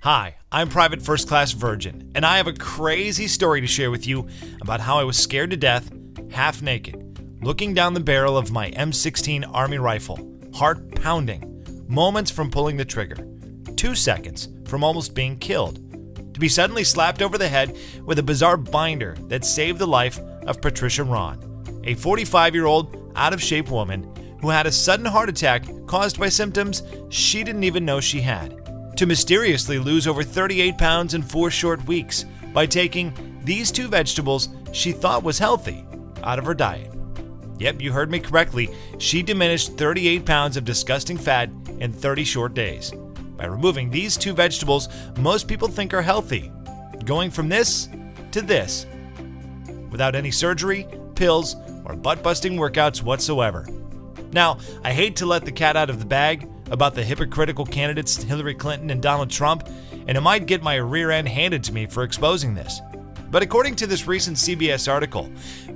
Hi, I'm Private First Class Virgin, and I have a crazy story to share with you about how I was scared to death, half naked, looking down the barrel of my M16 Army rifle, heart pounding, moments from pulling the trigger, 2 seconds from almost being killed, to be suddenly slapped over the head with a bizarre binder that saved the life of Patricia Ron, a 45-year-old, out-of-shape woman who had a sudden heart attack caused by symptoms she didn't even know she had, to mysteriously lose over 38 pounds in 4 short weeks by taking these 2 vegetables she thought was healthy out of her diet. Yep, you heard me correctly. She diminished 38 pounds of disgusting fat in 30 short days by removing these 2 vegetables most people think are healthy, going from this to this, without any surgery, pills, or butt-busting workouts whatsoever. Now, I hate to let the cat out of the bag about the hypocritical candidates Hillary Clinton and Donald Trump, and it might get my rear end handed to me for exposing this. But according to this recent CBS article,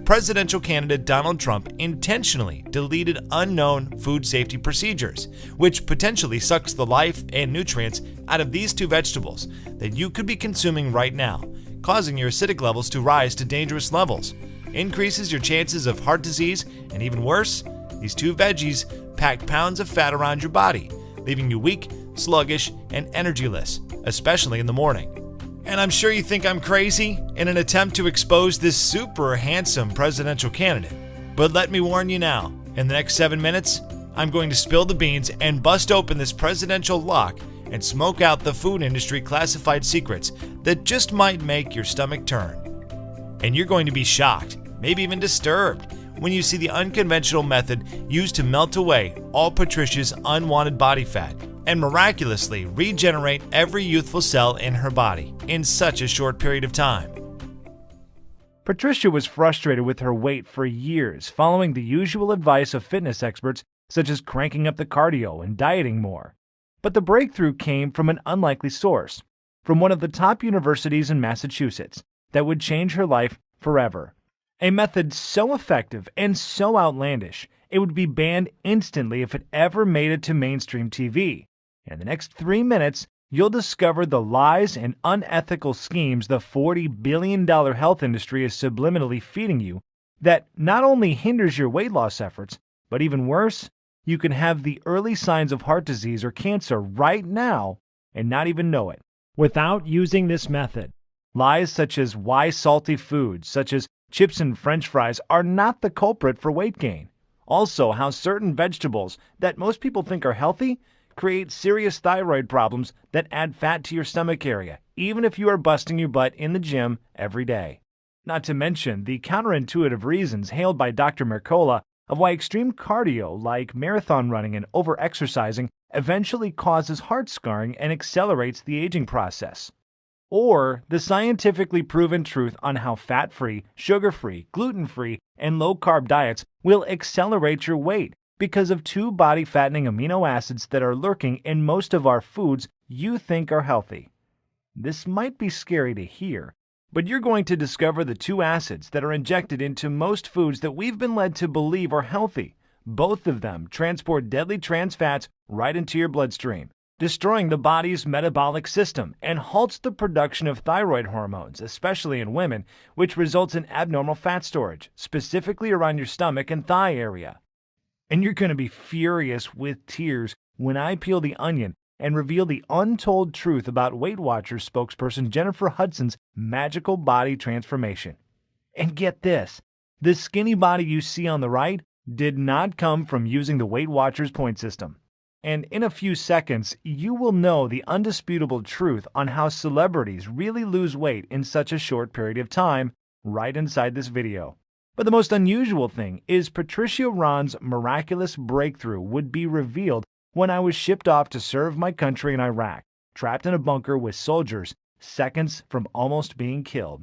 presidential candidate Donald Trump intentionally deleted unknown food safety procedures, which potentially sucks the life and nutrients out of these 2 vegetables that you could be consuming right now, causing your acidic levels to rise to dangerous levels, increases your chances of heart disease, and even worse, these 2 veggies pack pounds of fat around your body, leaving you weak, sluggish, and energyless, especially in the morning. And I'm sure you think I'm crazy in an attempt to expose this super handsome presidential candidate. But let me warn you now, in the next 7 minutes, I'm going to spill the beans and bust open this presidential lock and smoke out the food industry classified secrets that just might make your stomach turn. And you're going to be shocked, maybe even disturbed, when you see the unconventional method used to melt away all Patricia's unwanted body fat and miraculously regenerate every youthful cell in her body in such a short period of time. Patricia was frustrated with her weight for years, following the usual advice of fitness experts such as cranking up the cardio and dieting more. But the breakthrough came from an unlikely source, from one of the top universities in Massachusetts, that would change her life forever. A method so effective and so outlandish, it would be banned instantly if it ever made it to mainstream TV. In the next 3 minutes, you'll discover the lies and unethical schemes the $40 billion health industry is subliminally feeding you that not only hinders your weight loss efforts, but even worse, you can have the early signs of heart disease or cancer right now and not even know it without using this method. Lies such as why salty foods, such as chips and French fries, are not the culprit for weight gain. Also, how certain vegetables that most people think are healthy create serious thyroid problems that add fat to your stomach area, even if you are busting your butt in the gym every day. Not to mention the counterintuitive reasons hailed by Dr. Mercola of why extreme cardio like marathon running and overexercising eventually causes heart scarring and accelerates the aging process. Or the scientifically proven truth on how fat-free, sugar-free, gluten-free, and low-carb diets will accelerate your weight because of 2 body-fattening amino acids that are lurking in most of our foods you think are healthy. This might be scary to hear, but you're going to discover the 2 acids that are injected into most foods that we've been led to believe are healthy. Both of them transport deadly trans fats right into your bloodstream, destroying the body's metabolic system and halts the production of thyroid hormones, especially in women, which results in abnormal fat storage, specifically around your stomach and thigh area. And you're going to be furious with tears when I peel the onion and reveal the untold truth about Weight Watchers spokesperson Jennifer Hudson's magical body transformation. And get this, the skinny body you see on the right did not come from using the Weight Watchers point system. And in a few seconds, you will know the undisputable truth on how celebrities really lose weight in such a short period of time right inside this video. But the most unusual thing is Patricia Ron's miraculous breakthrough would be revealed when I was shipped off to serve my country in Iraq, trapped in a bunker with soldiers, seconds from almost being killed.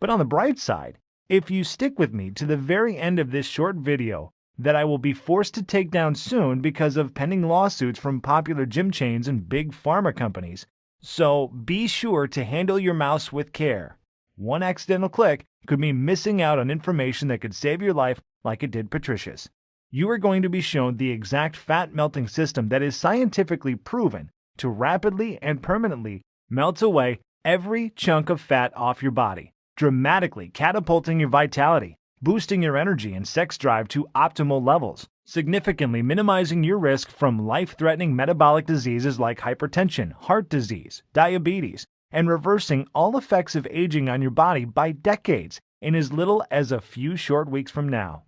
But on the bright side, if you stick with me to the very end of this short video, that I will be forced to take down soon because of pending lawsuits from popular gym chains and big pharma companies. So be sure to handle your mouse with care. One accidental click could mean missing out on information that could save your life like it did Patricia's. You are going to be shown the exact fat melting system that is scientifically proven to rapidly and permanently melts away every chunk of fat off your body, dramatically catapulting your vitality, boosting your energy and sex drive to optimal levels, significantly minimizing your risk from life-threatening metabolic diseases like hypertension, heart disease, diabetes, and reversing all effects of aging on your body by decades in as little as a few short weeks from now.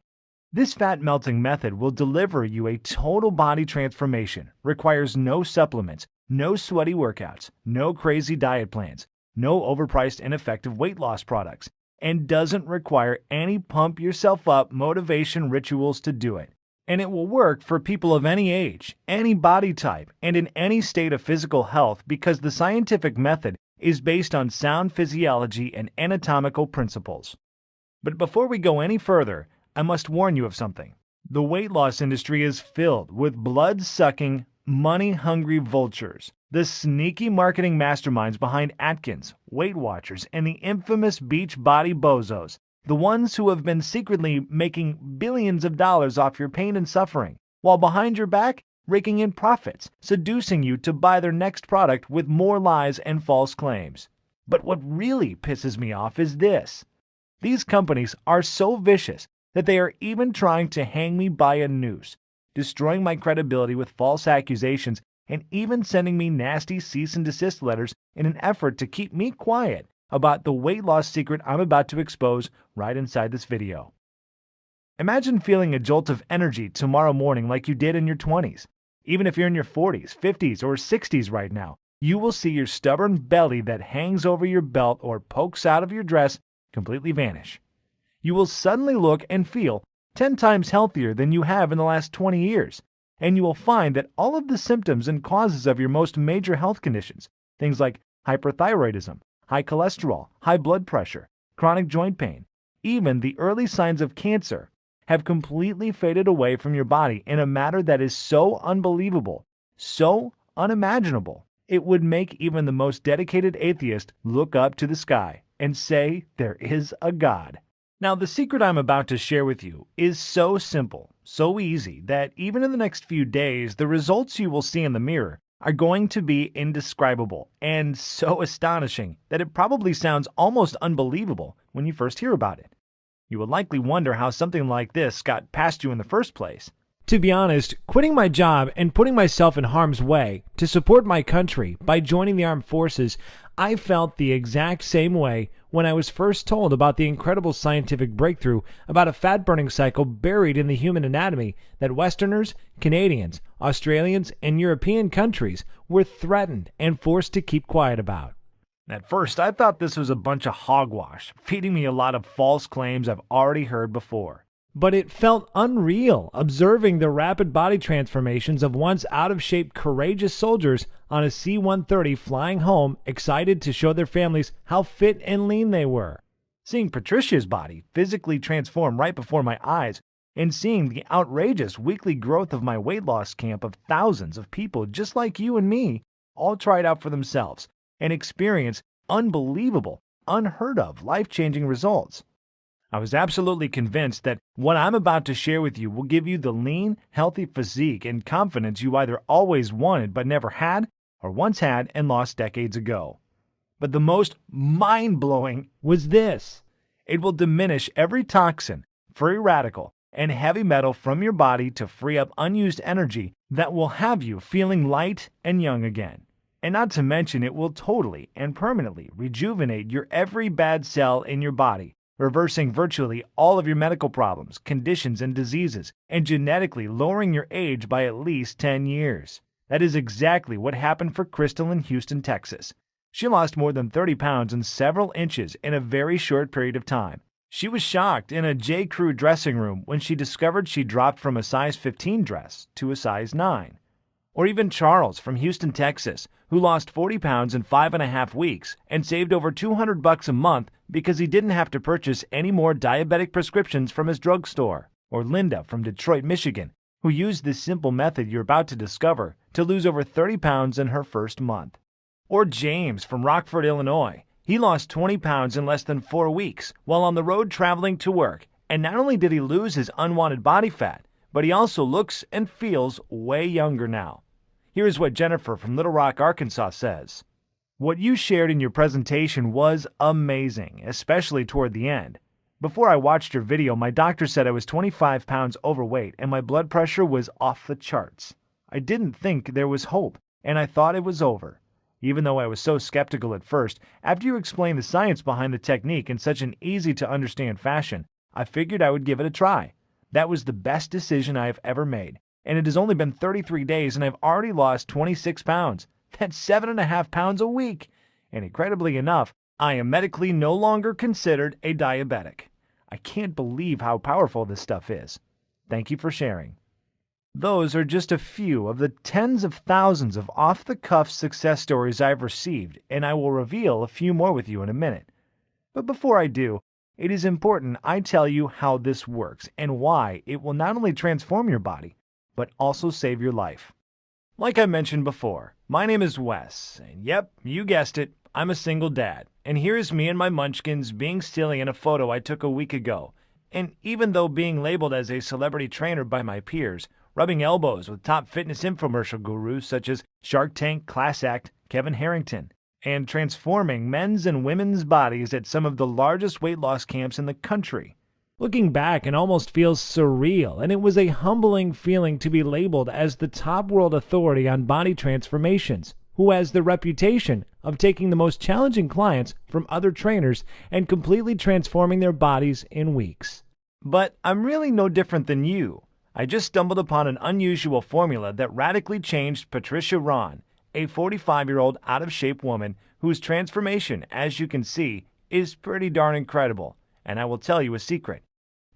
This fat melting method will deliver you a total body transformation, requires no supplements, no sweaty workouts, no crazy diet plans, no overpriced ineffective weight loss products, and doesn't require any pump yourself up motivation rituals to do it. And it will work for people of any age, any body type, and in any state of physical health because the scientific method is based on sound physiology and anatomical principles. But before we go any further, I must warn you of something. The weight loss industry is filled with blood-sucking, money-hungry vultures, the sneaky marketing masterminds behind Atkins, Weight Watchers, and the infamous beach body bozos, the ones who have been secretly making billions of dollars off your pain and suffering, while behind your back, raking in profits, seducing you to buy their next product with more lies and false claims. But what really pisses me off is this. These companies are so vicious that they are even trying to hang me by a noose, destroying my credibility with false accusations and even sending me nasty cease and desist letters in an effort to keep me quiet about the weight loss secret I'm about to expose right inside this video. Imagine feeling a jolt of energy tomorrow morning like you did in your 20s. Even if you're in your 40s, 50s, or 60s right now, you will see your stubborn belly that hangs over your belt or pokes out of your dress completely vanish. You will suddenly look and feel 10 times healthier than you have in the last 20 years, and you will find that all of the symptoms and causes of your most major health conditions, things like hyperthyroidism, high cholesterol, high blood pressure, chronic joint pain, even the early signs of cancer, have completely faded away from your body in a manner that is so unbelievable, so unimaginable, it would make even the most dedicated atheist look up to the sky and say there is a God. Now, the secret I'm about to share with you is so simple, so easy, that even in the next few days, the results you will see in the mirror are going to be indescribable and so astonishing that it probably sounds almost unbelievable when you first hear about it. You will likely wonder how something like this got past you in the first place. To be honest, quitting my job and putting myself in harm's way to support my country by joining the armed forces, I felt the exact same way when I was first told about the incredible scientific breakthrough about a fat-burning cycle buried in the human anatomy that Westerners, Canadians, Australians, and European countries were threatened and forced to keep quiet about. At first, I thought this was a bunch of hogwash, feeding me a lot of false claims I've already heard before. But it felt unreal observing the rapid body transformations of once out-of-shape courageous soldiers on a C-130 flying home, excited to show their families how fit and lean they were. Seeing Patricia's body physically transform right before my eyes, and seeing the outrageous weekly growth of my weight loss camp of thousands of people just like you and me, all try it out for themselves and experience unbelievable, unheard of, life-changing results. I was absolutely convinced that what I'm about to share with you will give you the lean, healthy physique and confidence you either always wanted but never had, or once had and lost decades ago. But the most mind-blowing was this. It will diminish every toxin, free radical, and heavy metal from your body to free up unused energy that will have you feeling light and young again. And not to mention, it will totally and permanently rejuvenate your every bad cell in your body, reversing virtually all of your medical problems, conditions, and diseases, and genetically lowering your age by at least 10 years. That is exactly what happened for Crystal in Houston, Texas. She lost more than 30 pounds and several inches in a very short period of time. She was shocked in a J. Crew dressing room when she discovered she dropped from a size 15 dress to a size 9. Or even Charles from Houston, Texas, who lost 40 pounds in 5.5 weeks and saved over $200 a month because he didn't have to purchase any more diabetic prescriptions from his drugstore. Or Linda from Detroit, Michigan, who used this simple method you're about to discover to lose over 30 pounds in her first month. Or James from Rockford, Illinois. He lost 20 pounds in less than 4 weeks while on the road traveling to work, and not only did he lose his unwanted body fat, but he also looks and feels way younger now. Here's what Jennifer from Little Rock, Arkansas says. What you shared in your presentation was amazing, especially toward the end. Before I watched your video, my doctor said I was 25 pounds overweight and my blood pressure was off the charts. I didn't think there was hope, and I thought it was over. Even though I was so skeptical at first, after you explained the science behind the technique in such an easy-to-understand fashion, I figured I would give it a try. That was the best decision I have ever made, and it has only been 33 days and I've already lost 26 pounds. That's 7.5 pounds a week. And incredibly enough, I am medically no longer considered a diabetic. I can't believe how powerful this stuff is. Thank you for sharing. Those are just a few of the tens of thousands of off-the-cuff success stories I've received, and I will reveal a few more with you in a minute. But before I do, it is important I tell you how this works and why it will not only transform your body, but also save your life. Like I mentioned before, my name is Wes, and yep, you guessed it, I'm a single dad. And here's me and my munchkins being silly in a photo I took a week ago. And even though being labeled as a celebrity trainer by my peers, rubbing elbows with top fitness infomercial gurus such as Shark Tank, Class Act, Kevin Harrington, and transforming men's and women's bodies at some of the largest weight loss camps in the country. Looking back, it almost feels surreal, and it was a humbling feeling to be labeled as the top world authority on body transformations, who has the reputation of taking the most challenging clients from other trainers and completely transforming their bodies in weeks. But I'm really no different than you. I just stumbled upon an unusual formula that radically changed Patricia Ron, a 45-year-old out-of-shape woman whose transformation, as you can see, is pretty darn incredible. And I will tell you a secret.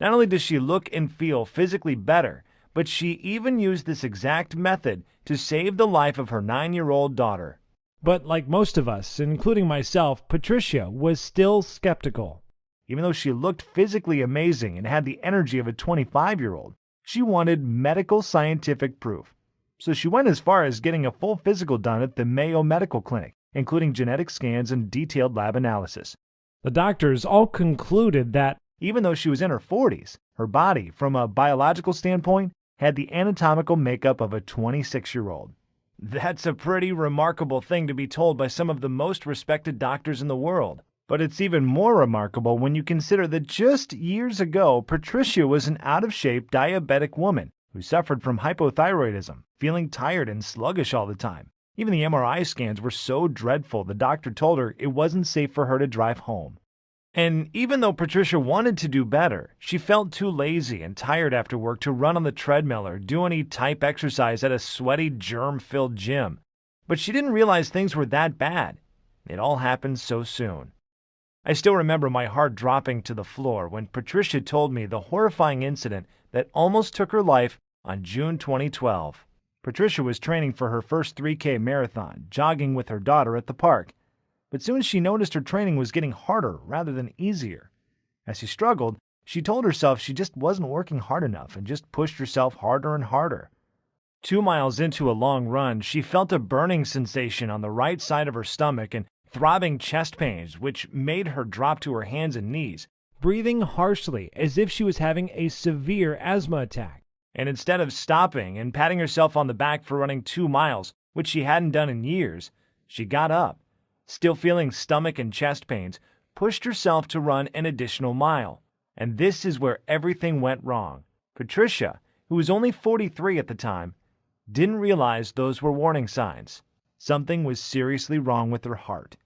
Not only does she look and feel physically better, but she even used this exact method to save the life of her 9-year-old daughter. But like most of us, including myself, Patricia was still skeptical. Even though she looked physically amazing and had the energy of a 25-year-old, she wanted medical scientific proof. So she went as far as getting a full physical done at the Mayo Medical Clinic, including genetic scans and detailed lab analysis. The doctors all concluded that even though she was in her 40s, her body, from a biological standpoint, had the anatomical makeup of a 26-year-old. That's a pretty remarkable thing to be told by some of the most respected doctors in the world. But it's even more remarkable when you consider that just years ago, Patricia was an out-of-shape diabetic woman who suffered from hypothyroidism, feeling tired and sluggish all the time. Even the MRI scans were so dreadful the doctor told her it wasn't safe for her to drive home. And even though Patricia wanted to do better, she felt too lazy and tired after work to run on the treadmill or do any type exercise at a sweaty, germ-filled gym. But she didn't realize things were that bad. It all happened so soon. I still remember my heart dropping to the floor when Patricia told me the horrifying incident that almost took her life on June 2012. Patricia was training for her first 3K marathon, jogging with her daughter at the park. But soon she noticed her training was getting harder rather than easier. As she struggled, she told herself she just wasn't working hard enough and just pushed herself harder and harder. 2 miles into a long run, she felt a burning sensation on the right side of her stomach and throbbing chest pains, which made her drop to her hands and knees, breathing harshly as if she was having a severe asthma attack. And instead of stopping and patting herself on the back for running 2 miles, which she hadn't done in years, she got up. Still feeling stomach and chest pains, pushed herself to run an additional mile. And this is where everything went wrong. Patricia, who was only 43 at the time, didn't realize those were warning signs. Something was seriously wrong with her heart.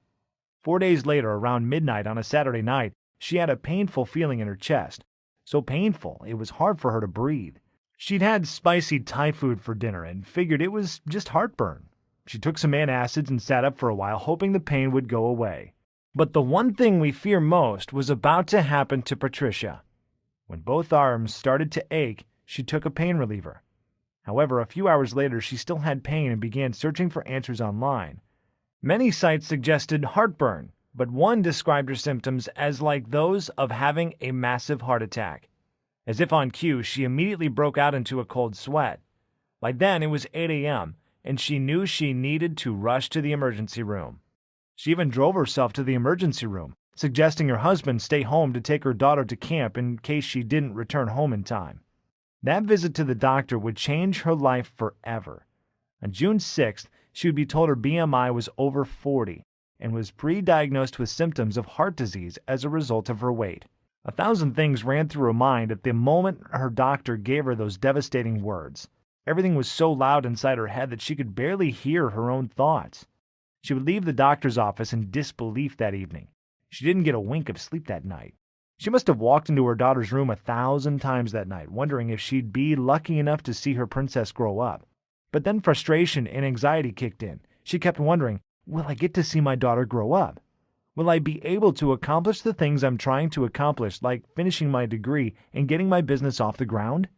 4 days later, around midnight on a Saturday night, she had a painful feeling in her chest. So painful, it was hard for her to breathe. She'd had spicy Thai food for dinner and figured it was just heartburn. She took some antacids and sat up for a while, hoping the pain would go away. But the one thing we fear most was about to happen to Patricia. When both arms started to ache, she took a pain reliever. However, a few hours later, she still had pain and began searching for answers online. Many sites suggested heartburn, but one described her symptoms as like those of having a massive heart attack. As if on cue, she immediately broke out into a cold sweat. By then, it was 8 a.m., and she knew she needed to rush to the emergency room. She even drove herself to the emergency room, suggesting her husband stay home to take her daughter to camp in case she didn't return home in time. That visit to the doctor would change her life forever. On June 6th, she would be told her BMI was over 40, and was pre-diagnosed with symptoms of heart disease as a result of her weight. 1,000 things ran through her mind at the moment her doctor gave her those devastating words. Everything was so loud inside her head that she could barely hear her own thoughts. She would leave the doctor's office in disbelief that evening. She didn't get a wink of sleep that night. She must have walked into her daughter's room 1,000 times that night, wondering if she'd be lucky enough to see her princess grow up. But then frustration and anxiety kicked in. She kept wondering, will I get to see my daughter grow up? Will I be able to accomplish the things I'm trying to accomplish, like finishing my degree and getting my business off the ground?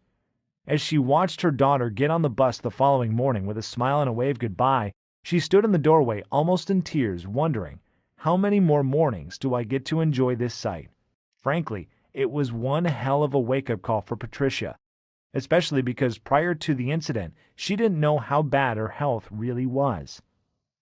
As she watched her daughter get on the bus the following morning with a smile and a wave goodbye, she stood in the doorway almost in tears, wondering, how many more mornings do I get to enjoy this sight? Frankly, it was one hell of a wake-up call for Patricia, especially because prior to the incident, she didn't know how bad her health really was.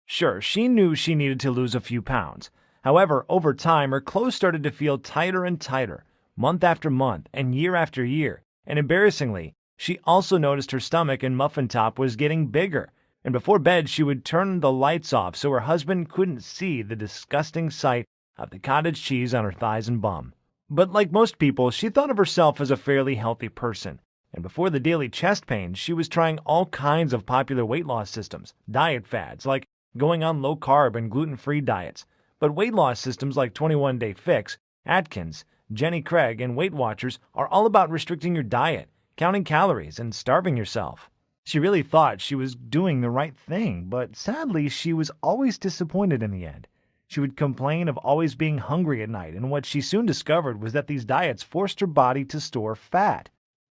Sure, she knew she needed to lose a few pounds. However, over time, her clothes started to feel tighter and tighter, month after month and year after year, and embarrassingly, she also noticed her stomach and muffin top was getting bigger, and before bed she would turn the lights off so her husband couldn't see the disgusting sight of the cottage cheese on her thighs and bum. But like most people, she thought of herself as a fairly healthy person, and before the daily chest pains, she was trying all kinds of popular weight loss systems, diet fads like going on low-carb and gluten-free diets, but weight loss systems like 21-Day Fix, Atkins, Jenny Craig, and Weight Watchers are all about restricting your diet, counting calories, and starving yourself. She really thought she was doing the right thing, but sadly, she was always disappointed in the end. She would complain of always being hungry at night, and what she soon discovered was that these diets forced her body to store fat.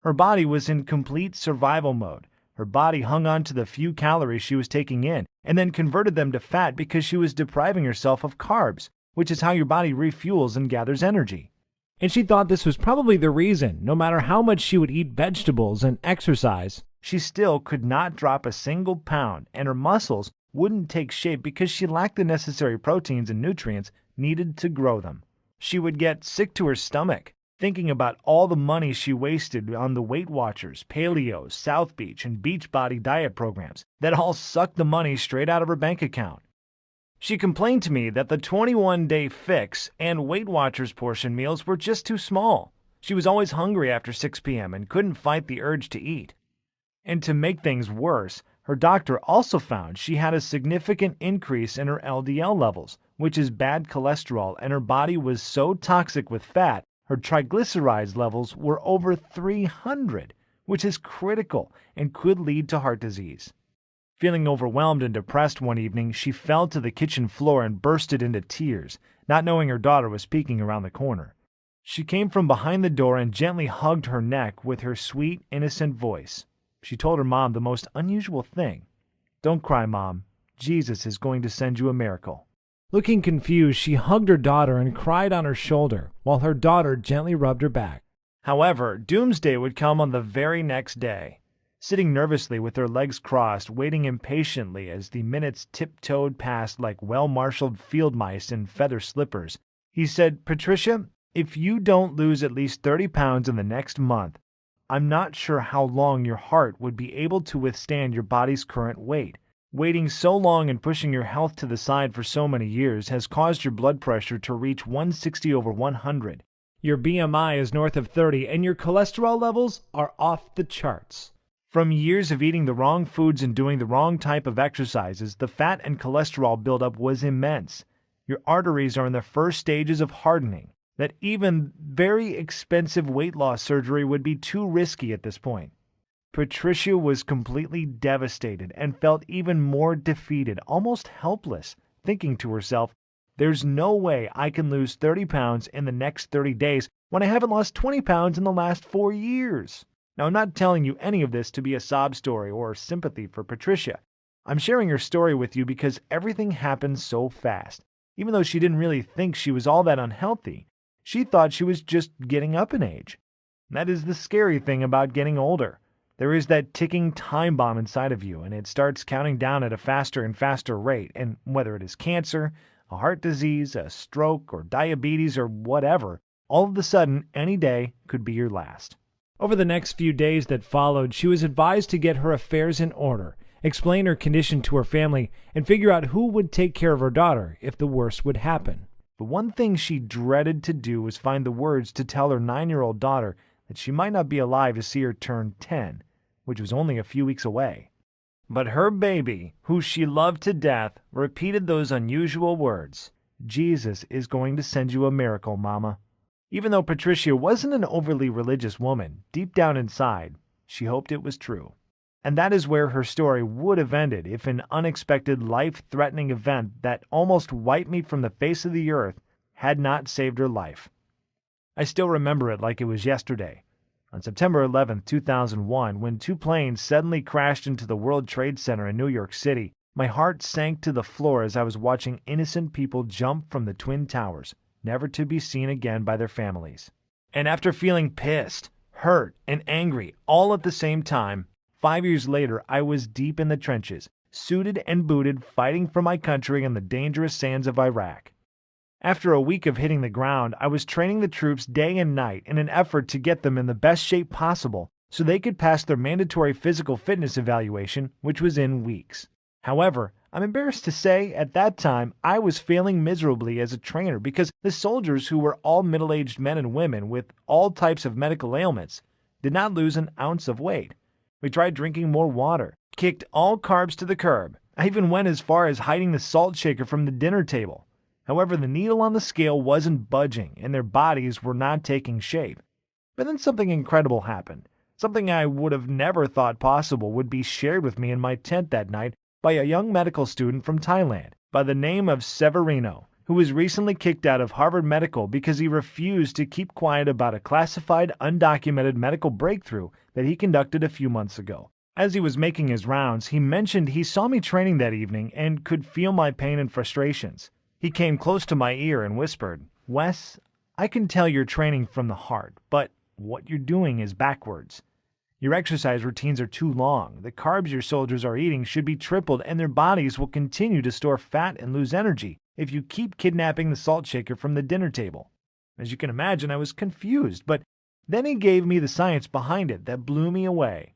Her body was in complete survival mode. Her body hung on to the few calories she was taking in, and then converted them to fat because she was depriving herself of carbs, which is how your body refuels and gathers energy. And she thought this was probably the reason, no matter how much she would eat vegetables and exercise, she still could not drop a single pound, and her muscles wouldn't take shape because she lacked the necessary proteins and nutrients needed to grow them. She would get sick to her stomach, thinking about all the money she wasted on the Weight Watchers, Paleo, South Beach, and Beachbody diet programs that all sucked the money straight out of her bank account. She complained to me that the 21-Day Fix and Weight Watchers portion meals were just too small. She was always hungry after 6 p.m. and couldn't fight the urge to eat. And to make things worse, her doctor also found she had a significant increase in her LDL levels, which is bad cholesterol, and her body was so toxic with fat, her triglycerides levels were over 300, which is critical and could lead to heart disease. Feeling overwhelmed and depressed one evening, she fell to the kitchen floor and bursted into tears, not knowing her daughter was peeking around the corner. She came from behind the door and gently hugged her neck with her sweet, innocent voice. She told her mom the most unusual thing. "Don't cry, Mom. Jesus is going to send you a miracle." Looking confused, she hugged her daughter and cried on her shoulder, while her daughter gently rubbed her back. However, doomsday would come on the very next day. Sitting nervously with her legs crossed, waiting impatiently as the minutes tiptoed past like well-marshaled field mice in feather slippers, he said, "Patricia, if you don't lose at least 30 pounds in the next month, I'm not sure how long your heart would be able to withstand your body's current weight. Waiting so long and pushing your health to the side for so many years has caused your blood pressure to reach 160/100. Your BMI is north of 30, and your cholesterol levels are off the charts. From years of eating the wrong foods and doing the wrong type of exercises, the fat and cholesterol buildup was immense. Your arteries are in the first stages of hardening, that even very expensive weight loss surgery would be too risky at this point." Patricia was completely devastated and felt even more defeated, almost helpless, thinking to herself, "There's no way I can lose 30 pounds in the next 30 days when I haven't lost 20 pounds in the last 4 years." Now, I'm not telling you any of this to be a sob story or sympathy for Patricia. I'm sharing her story with you because everything happened so fast. Even though she didn't really think she was all that unhealthy, she thought she was just getting up in age. That is the scary thing about getting older. There is that ticking time bomb inside of you, and it starts counting down at a faster and faster rate, and whether it is cancer, a heart disease, a stroke, or diabetes, or whatever, all of a sudden, any day could be your last. Over the next few days that followed, she was advised to get her affairs in order, explain her condition to her family, and figure out who would take care of her daughter if the worst would happen. The one thing she dreaded to do was find the words to tell her 9-year-old daughter that she might not be alive to see her turn 10, which was only a few weeks away. But her baby, who she loved to death, repeated those unusual words, "Jesus is going to send you a miracle, Mama." Even though Patricia wasn't an overly religious woman, deep down inside, she hoped it was true. And that is where her story would have ended if an unexpected, life-threatening event that almost wiped me from the face of the earth had not saved her life. I still remember it like it was yesterday. On September 11, 2001, when 2 planes suddenly crashed into the World Trade Center in New York City, my heart sank to the floor as I was watching innocent people jump from the Twin Towers, never to be seen again by their families. And after feeling pissed, hurt, and angry all at the same time, 5 years later I was deep in the trenches, suited and booted, fighting for my country in the dangerous sands of Iraq. After a week of hitting the ground, I was training the troops day and night in an effort to get them in the best shape possible so they could pass their mandatory physical fitness evaluation, which was in weeks. However, I'm embarrassed to say, at that time, I was failing miserably as a trainer because the soldiers, who were all middle-aged men and women with all types of medical ailments, did not lose an ounce of weight. We tried drinking more water, kicked all carbs to the curb. I even went as far as hiding the salt shaker from the dinner table. However, the needle on the scale wasn't budging, and their bodies were not taking shape. But then something incredible happened. Something I would have never thought possible would be shared with me in my tent that night by a young medical student from Thailand by the name of Severino, who was recently kicked out of Harvard Medical because he refused to keep quiet about a classified, undocumented medical breakthrough that he conducted a few months ago. As he was making his rounds, he mentioned he saw me training that evening and could feel my pain and frustrations. He came close to my ear and whispered, "Wes, I can tell you're training from the heart, but what you're doing is backwards. Your exercise routines are too long. The carbs your soldiers are eating should be tripled, and their bodies will continue to store fat and lose energy if you keep kidnapping the salt shaker from the dinner table." As you can imagine, I was confused, but then he gave me the science behind it that blew me away.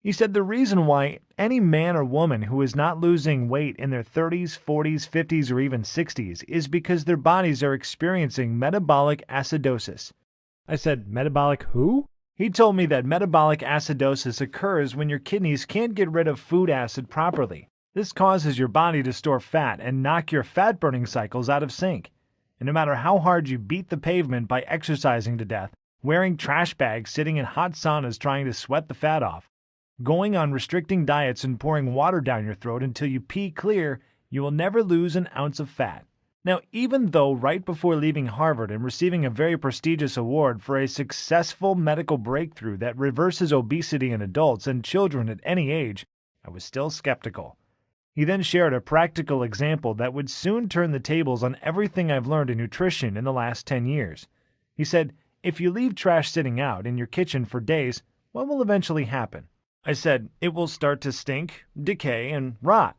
He said the reason why any man or woman who is not losing weight in their 30s, 40s, 50s, or even 60s is because their bodies are experiencing metabolic acidosis. I said, "Metabolic who?" He told me that metabolic acidosis occurs when your kidneys can't get rid of food acid properly. This causes your body to store fat and knock your fat-burning cycles out of sync. And no matter how hard you beat the pavement by exercising to death, wearing trash bags, sitting in hot saunas trying to sweat the fat off, going on restricting diets and pouring water down your throat until you pee clear, you will never lose an ounce of fat. Now, even though right before leaving Harvard and receiving a very prestigious award for a successful medical breakthrough that reverses obesity in adults and children at any age, I was still skeptical. He then shared a practical example that would soon turn the tables on everything I've learned in nutrition in the last 10 years. He said, "If you leave trash sitting out in your kitchen for days, what will eventually happen?" I said, "It will start to stink, decay, and rot."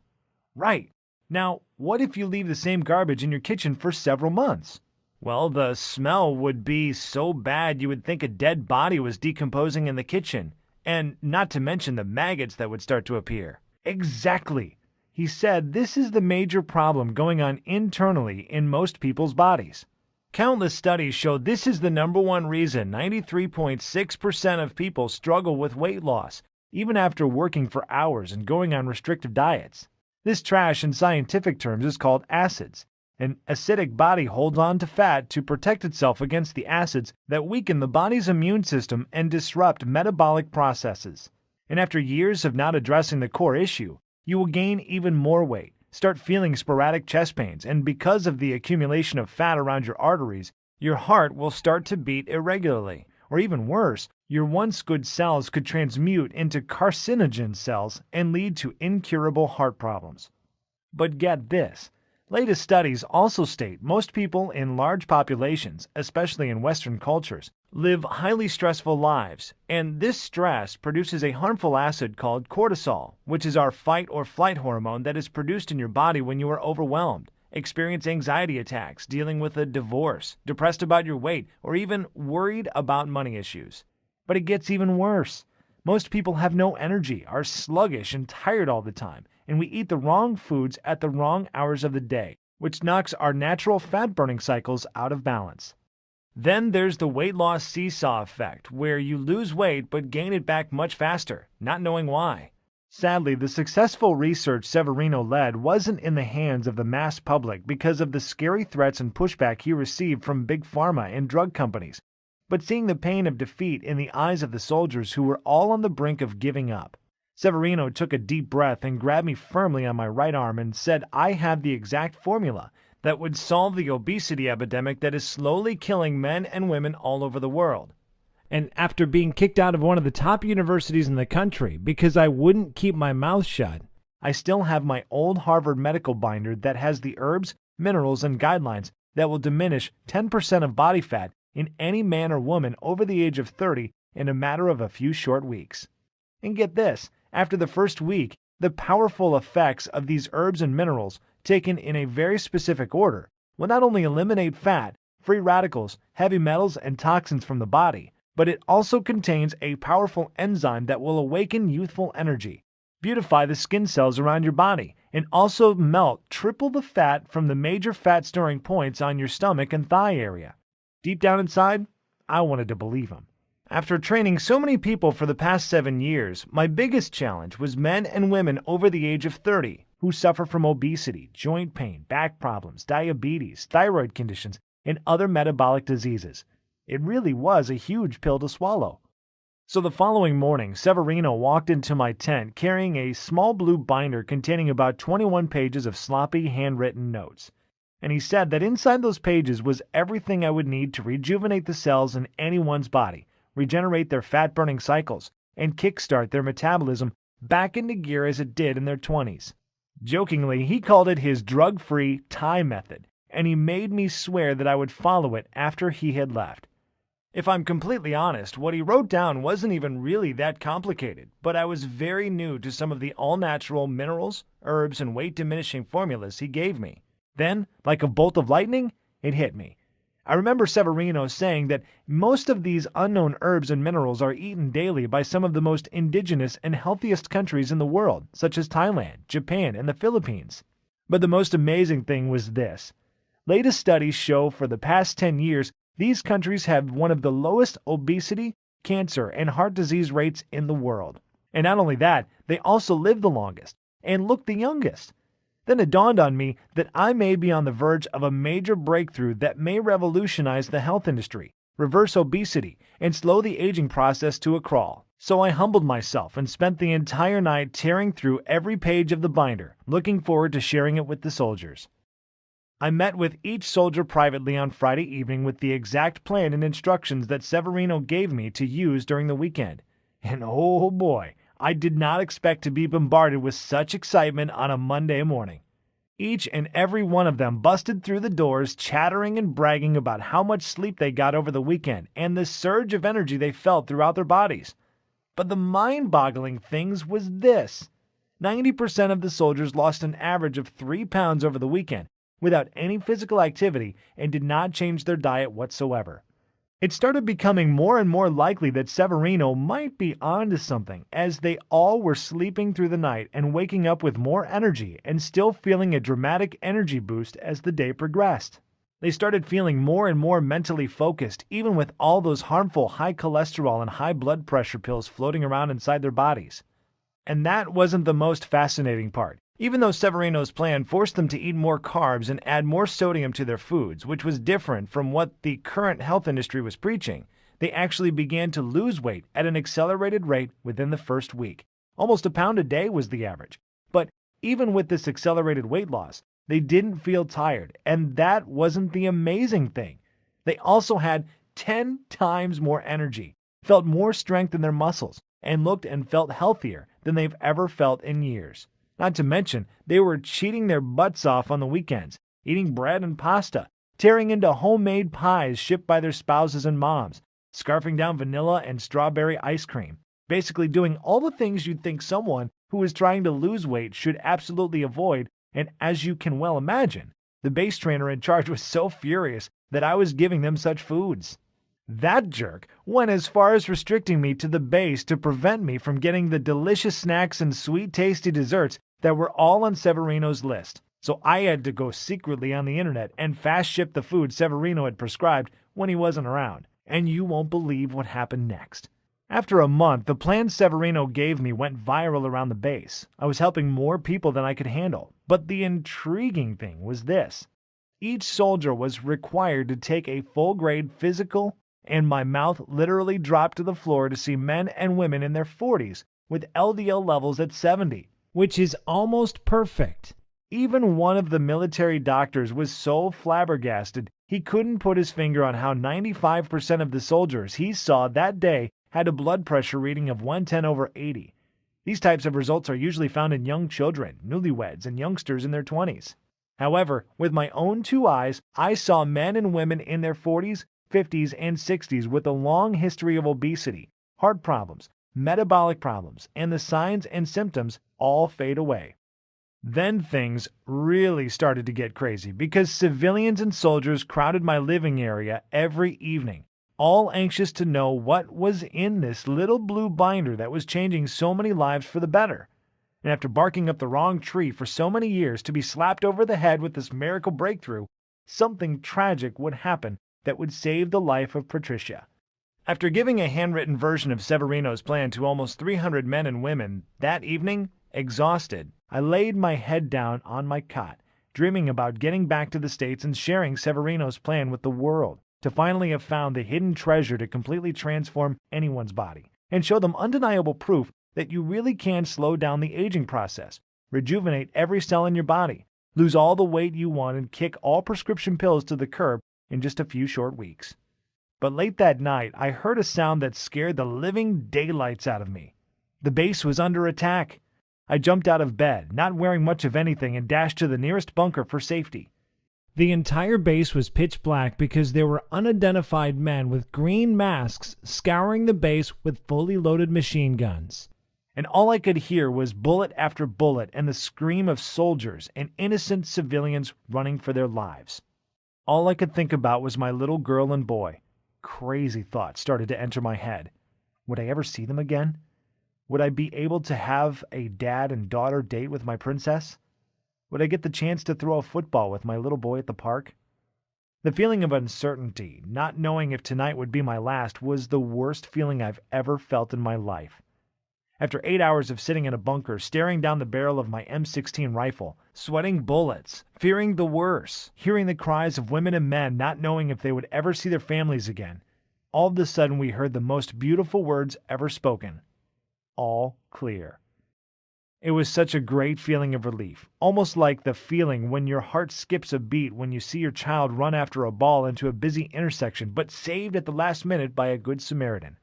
"Right. Now, what if you leave the same garbage in your kitchen for several months?" "Well, the smell would be so bad you would think a dead body was decomposing in the kitchen, and not to mention the maggots that would start to appear." Exactly. He said this is the major problem going on internally in most people's bodies. Countless studies show this is the number one reason 93.6% of people struggle with weight loss, even after working for hours and going on restrictive diets. This trash in scientific terms is called acids. An acidic body holds on to fat to protect itself against the acids that weaken the body's immune system and disrupt metabolic processes. And after years of not addressing the core issue, you will gain even more weight, start feeling sporadic chest pains, and because of the accumulation of fat around your arteries, your heart will start to beat irregularly. Or even worse, your once good cells could transmute into carcinogen cells and lead to incurable heart problems. But get this. Latest studies also state most people in large populations, especially in Western cultures, live highly stressful lives, and this stress produces a harmful acid called cortisol, which is our fight or flight hormone that is produced in your body when you are overwhelmed, experience anxiety attacks, dealing with a divorce, depressed about your weight, or even worried about money issues. But it gets even worse. Most people have no energy, are sluggish and tired all the time, and we eat the wrong foods at the wrong hours of the day, which knocks our natural fat-burning cycles out of balance. Then there's the weight loss seesaw effect, where you lose weight but gain it back much faster, not knowing why. Sadly, the successful research Severino led wasn't in the hands of the mass public because of the scary threats and pushback he received from big pharma and drug companies, but seeing the pain of defeat in the eyes of the soldiers who were all on the brink of giving up. Severino took a deep breath and grabbed me firmly on my right arm and said I had the exact formula that would solve the obesity epidemic that is slowly killing men and women all over the world. And after being kicked out of one of the top universities in the country because I wouldn't keep my mouth shut, I still have my old Harvard medical binder that has the herbs, minerals, and guidelines that will diminish 10% of body fat in any man or woman over the age of 30 in a matter of a few short weeks. And get this, after the first week, the powerful effects of these herbs and minerals, taken in a very specific order, will not only eliminate fat, free radicals, heavy metals, and toxins from the body, but it also contains a powerful enzyme that will awaken youthful energy, beautify the skin cells around your body, and also melt triple the fat from the major fat storing points on your stomach and thigh area. Deep down inside, I wanted to believe him. After training so many people for the past 7 years, my biggest challenge was men and women over the age of 30 who suffer from obesity, joint pain, back problems, diabetes, thyroid conditions, and other metabolic diseases. It really was a huge pill to swallow. So the following morning, Severino walked into my tent carrying a small blue binder containing about 21 pages of sloppy handwritten notes. And he said that inside those pages was everything I would need to rejuvenate the cells in anyone's body, regenerate their fat-burning cycles, and kickstart their metabolism back into gear as it did in their 20s. Jokingly, he called it his drug-free Thai method, and he made me swear that I would follow it after he had left. If I'm completely honest, what he wrote down wasn't even really that complicated, but I was very new to some of the all-natural minerals, herbs, and weight-diminishing formulas he gave me. Then, like a bolt of lightning, it hit me. I remember Severino saying that most of these unknown herbs and minerals are eaten daily by some of the most indigenous and healthiest countries in the world, such as Thailand, Japan, and the Philippines. But the most amazing thing was this. Latest studies show for the past 10 years, these countries have one of the lowest obesity, cancer, and heart disease rates in the world. And not only that, they also live the longest and look the youngest. Then it dawned on me that I may be on the verge of a major breakthrough that may revolutionize the health industry, reverse obesity, and slow the aging process to a crawl. So I humbled myself and spent the entire night tearing through every page of the binder, looking forward to sharing it with the soldiers. I met with each soldier privately on Friday evening with the exact plan and instructions that Severino gave me to use during the weekend. And oh boy, I did not expect to be bombarded with such excitement on a Monday morning. Each and every one of them busted through the doors chattering and bragging about how much sleep they got over the weekend and the surge of energy they felt throughout their bodies. But the mind-boggling things was this. 90% of the soldiers lost an average of 3 pounds over the weekend, without any physical activity, and did not change their diet whatsoever. It started becoming more and more likely that Severino might be onto something, as they all were sleeping through the night and waking up with more energy and still feeling a dramatic energy boost as the day progressed. They started feeling more and more mentally focused, even with all those harmful high cholesterol and high blood pressure pills floating around inside their bodies. And that wasn't the most fascinating part. Even though Severino's plan forced them to eat more carbs and add more sodium to their foods, which was different from what the current health industry was preaching, they actually began to lose weight at an accelerated rate within the first week. Almost a pound a day was the average. But even with this accelerated weight loss, they didn't feel tired, and that wasn't the amazing thing. They also had 10 times more energy, felt more strength in their muscles, and looked and felt healthier than they've ever felt in years. Not to mention, they were cheating their butts off on the weekends, eating bread and pasta, tearing into homemade pies shipped by their spouses and moms, scarfing down vanilla and strawberry ice cream, basically doing all the things you'd think someone who is trying to lose weight should absolutely avoid, and as you can well imagine, the base trainer in charge was so furious that I was giving them such foods. That jerk went as far as restricting me to the base to prevent me from getting the delicious snacks and sweet tasty desserts that were all on Severino's list. So I had to go secretly on the internet and fast ship the food Severino had prescribed when he wasn't around. And you won't believe what happened next. After a month, the plan Severino gave me went viral around the base. I was helping more people than I could handle. But the intriguing thing was this. Each soldier was required to take a full-grade physical, and my mouth literally dropped to the floor to see men and women in their 40s with LDL levels at 70, which is almost perfect. Even one of the military doctors was so flabbergasted he couldn't put his finger on how 95% of the soldiers he saw that day had a blood pressure reading of 110/80. These types of results are usually found in young children, newlyweds, and youngsters in their 20s. However, with my own 2 eyes, I saw men and women in their 40s, 50s, and 60s with a long history of obesity, heart problems, metabolic problems, and the signs and symptoms all fade away. Then things really started to get crazy because civilians and soldiers crowded my living area every evening, all anxious to know what was in this little blue binder that was changing so many lives for the better. And after barking up the wrong tree for so many years to be slapped over the head with this miracle breakthrough, something tragic would happen that would save the life of Patricia. After giving a handwritten version of Severino's plan to almost 300 men and women, that evening, exhausted, I laid my head down on my cot, dreaming about getting back to the States and sharing Severino's plan with the world, to finally have found the hidden treasure to completely transform anyone's body, and show them undeniable proof that you really can slow down the aging process, rejuvenate every cell in your body, lose all the weight you want, and kick all prescription pills to the curb in just a few short weeks. But late that night, I heard a sound that scared the living daylights out of me. The base was under attack. I jumped out of bed, not wearing much of anything, and dashed to the nearest bunker for safety. The entire base was pitch black because there were unidentified men with green masks scouring the base with fully loaded machine guns. And all I could hear was bullet after bullet and the scream of soldiers and innocent civilians running for their lives. All I could think about was my little girl and boy. Crazy thoughts started to enter my head. Would I ever see them again? Would I be able to have a dad and daughter date with my princess? Would I get the chance to throw a football with my little boy at the park? The feeling of uncertainty, not knowing if tonight would be my last, was the worst feeling I've ever felt in my life. After 8 hours of sitting in a bunker, staring down the barrel of my M16 rifle, sweating bullets, fearing the worst, hearing the cries of women and men not knowing if they would ever see their families again, all of a sudden we heard the most beautiful words ever spoken. All clear. It was such a great feeling of relief, almost like the feeling when your heart skips a beat when you see your child run after a ball into a busy intersection, but saved at the last minute by a good Samaritan.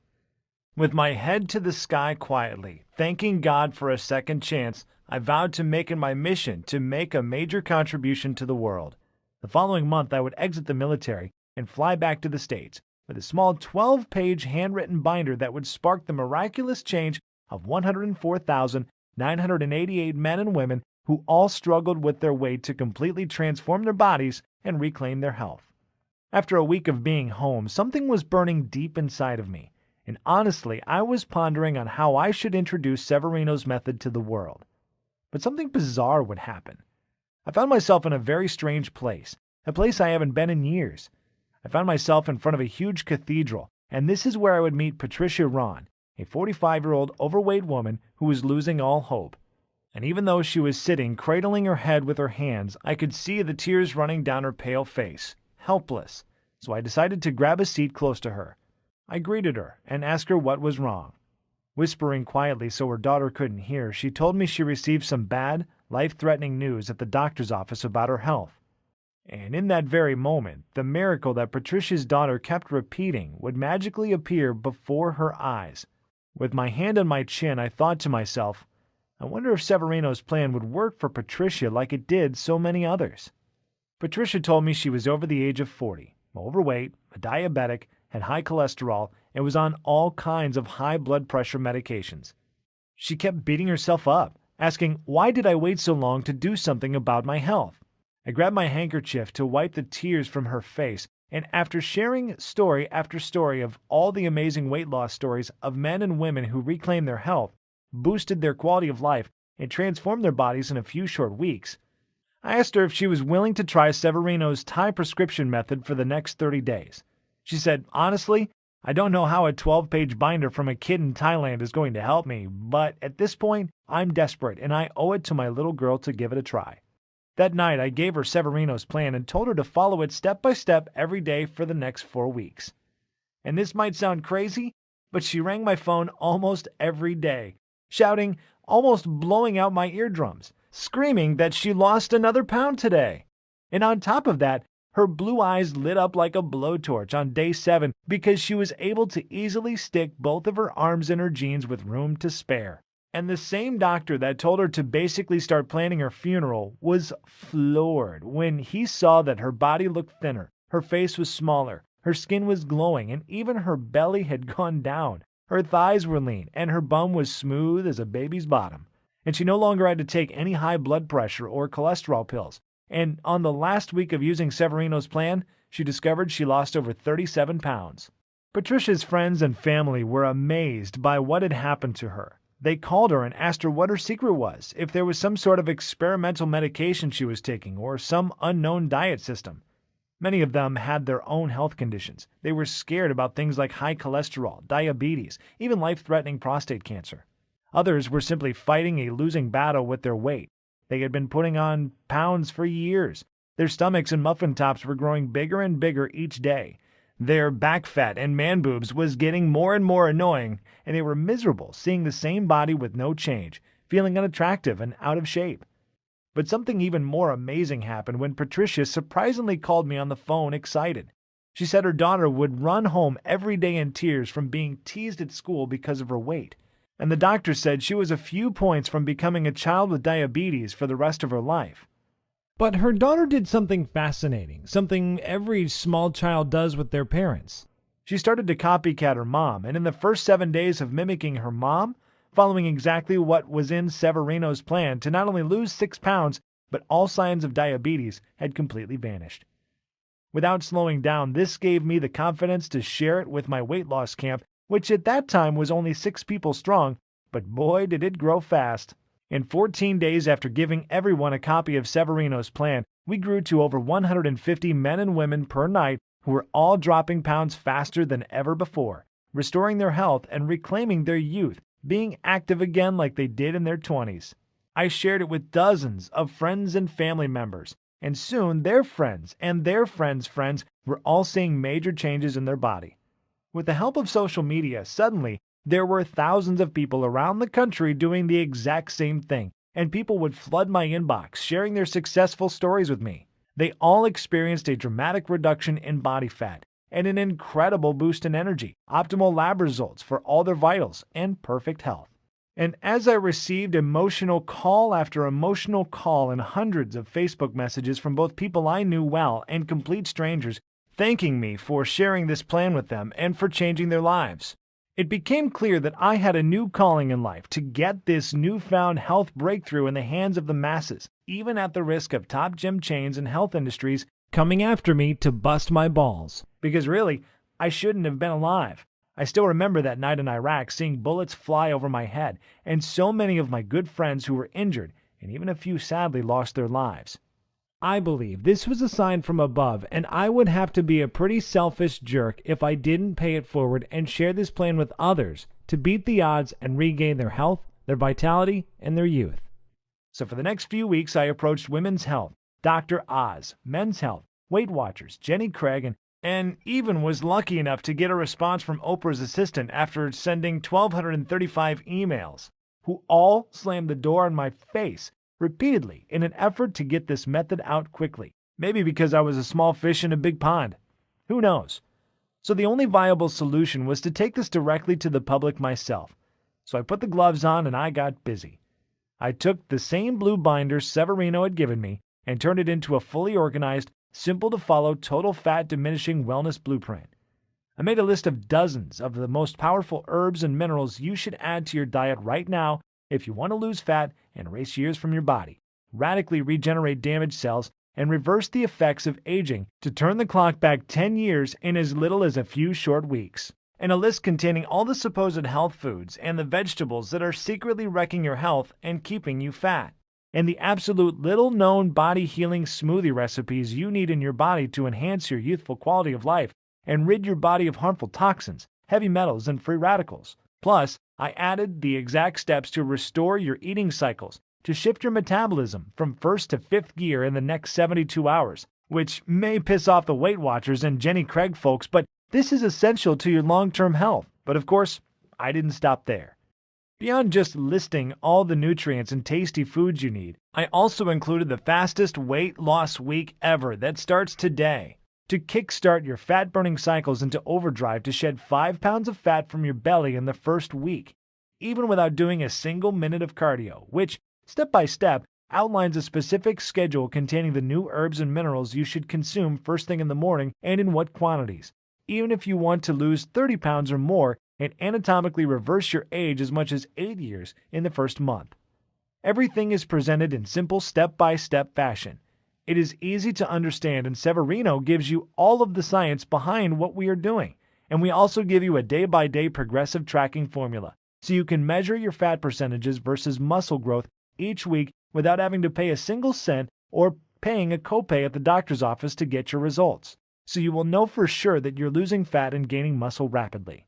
With my head to the sky quietly, thanking God for a second chance, I vowed to make it my mission to make a major contribution to the world. The following month, I would exit the military and fly back to the States with a small 12-page handwritten binder that would spark the miraculous change of 104,988 men and women who all struggled with their weight to completely transform their bodies and reclaim their health. After a week of being home, something was burning deep inside of me, and honestly, I was pondering on how I should introduce Severino's method to the world. But something bizarre would happen. I found myself in a very strange place, a place I haven't been in years. I found myself in front of a huge cathedral, and this is where I would meet Patricia Ron, a 45-year-old overweight woman who was losing all hope. And even though she was sitting cradling her head with her hands, I could see the tears running down her pale face, helpless. So I decided to grab a seat close to her. I greeted her and asked her what was wrong. Whispering quietly so her daughter couldn't hear, she told me she received some bad, life-threatening news at the doctor's office about her health. And in that very moment, the miracle that Patricia's daughter kept repeating would magically appear before her eyes. With my hand on my chin, I thought to myself, I wonder if Severino's plan would work for Patricia like it did so many others. Patricia told me she was over the age of 40, overweight, a diabetic, had high cholesterol, and was on all kinds of high blood pressure medications. She kept beating herself up, asking why did I wait so long to do something about my health. I grabbed my handkerchief to wipe the tears from her face And after sharing story after story of all the amazing weight loss stories of men and women who reclaimed their health, boosted their quality of life, and transformed their bodies in a few short weeks, I asked her if she was willing to try Severino's Thai prescription method for the next 30 days. She said, "Honestly, I don't know how a 12-page binder from a kid in Thailand is going to help me, but at this point, I'm desperate and I owe it to my little girl to give it a try." That night, I gave her Severino's plan and told her to follow it step by step every day for the next 4 weeks. And this might sound crazy, but she rang my phone almost every day, shouting, almost blowing out my eardrums, screaming that she lost another pound today. And on top of that, her blue eyes lit up like a blowtorch on day 7 because she was able to easily stick both of her arms in her jeans with room to spare. And the same doctor that told her to basically start planning her funeral was floored when he saw that her body looked thinner, her face was smaller, her skin was glowing, and even her belly had gone down. Her thighs were lean, and her bum was smooth as a baby's bottom. And she no longer had to take any high blood pressure or cholesterol pills. And on the last week of using Severino's plan, she discovered she lost over 37 pounds. Patricia's friends and family were amazed by what had happened to her. They called her and asked her what her secret was, if there was some sort of experimental medication she was taking or some unknown diet system. Many of them had their own health conditions. They were scared about things like high cholesterol, diabetes, even life-threatening prostate cancer. Others were simply fighting a losing battle with their weight. They had been putting on pounds for years. Their stomachs and muffin tops were growing bigger and bigger each day. Their back fat and man boobs was getting more and more annoying, and they were miserable seeing the same body with no change, feeling unattractive and out of shape. But something even more amazing happened when Patricia surprisingly called me on the phone excited. She said her daughter would run home every day in tears from being teased at school because of her weight. And the doctor said she was a few points from becoming a child with diabetes for the rest of her life. But her daughter did something fascinating, something every small child does with their parents. She started to copycat her mom, and in the first 7 days of mimicking her mom, following exactly what was in Severino's plan to not only lose 6 pounds, but all signs of diabetes had completely vanished. Without slowing down, this gave me the confidence to share it with my weight loss camp, which at that time was only 6 people strong, but boy did it grow fast. In 14 days after giving everyone a copy of Severino's plan, we grew to over 150 men and women per night who were all dropping pounds faster than ever before, restoring their health and reclaiming their youth, being active again like they did in their 20s. I shared it with dozens of friends and family members, and soon their friends and their friends' friends were all seeing major changes in their body. With the help of social media, suddenly, there were thousands of people around the country doing the exact same thing, and people would flood my inbox, sharing their successful stories with me. They all experienced a dramatic reduction in body fat and an incredible boost in energy, optimal lab results for all their vitals, and perfect health. And as I received emotional call after emotional call and hundreds of Facebook messages from both people I knew well and complete strangers, thanking me for sharing this plan with them and for changing their lives, it became clear that I had a new calling in life to get this newfound health breakthrough in the hands of the masses, even at the risk of top gym chains and health industries coming after me to bust my balls. Because really, I shouldn't have been alive. I still remember that night in Iraq seeing bullets fly over my head, and so many of my good friends who were injured, and even a few sadly lost their lives. I believe this was a sign from above, and I would have to be a pretty selfish jerk if I didn't pay it forward and share this plan with others to beat the odds and regain their health, their vitality, and their youth. So for the next few weeks, I approached Women's Health, Dr. Oz, Men's Health, Weight Watchers, Jenny Craig, and even was lucky enough to get a response from Oprah's assistant after sending 1,235 emails, who all slammed the door in my face repeatedly in an effort to get this method out quickly. Maybe because I was a small fish in a big pond. Who knows? So the only viable solution was to take this directly to the public myself. So I put the gloves on and I got busy. I took the same blue binder Severino had given me and turned it into a fully organized, simple-to-follow total fat diminishing wellness blueprint. I made a list of dozens of the most powerful herbs and minerals you should add to your diet right now if you want to lose fat and erase years from your body, radically regenerate damaged cells, and reverse the effects of aging to turn the clock back 10 years in as little as a few short weeks. And a list containing all the supposed health foods and the vegetables that are secretly wrecking your health and keeping you fat. And the absolute little-known body-healing smoothie recipes you need in your body to enhance your youthful quality of life and rid your body of harmful toxins, heavy metals, and free radicals. Plus, I added the exact steps to restore your eating cycles, to shift your metabolism from first to fifth gear in the next 72 hours, which may piss off the Weight Watchers and Jenny Craig folks, but this is essential to your long-term health. But of course, I didn't stop there. Beyond just listing all the nutrients and tasty foods you need, I also included the fastest weight loss week ever that starts today. To kickstart your fat-burning cycles into overdrive to shed 5 pounds of fat from your belly in the first week, even without doing a single minute of cardio, which, step by step, outlines a specific schedule containing the new herbs and minerals you should consume first thing in the morning and in what quantities, even if you want to lose 30 pounds or more and anatomically reverse your age as much as 8 years in the first month. Everything is presented in simple step-by-step fashion. It is easy to understand, and Severino gives you all of the science behind what we are doing. And we also give you a day-by-day progressive tracking formula, so you can measure your fat percentages versus muscle growth each week without having to pay a single cent or paying a copay at the doctor's office to get your results. So you will know for sure that you're losing fat and gaining muscle rapidly.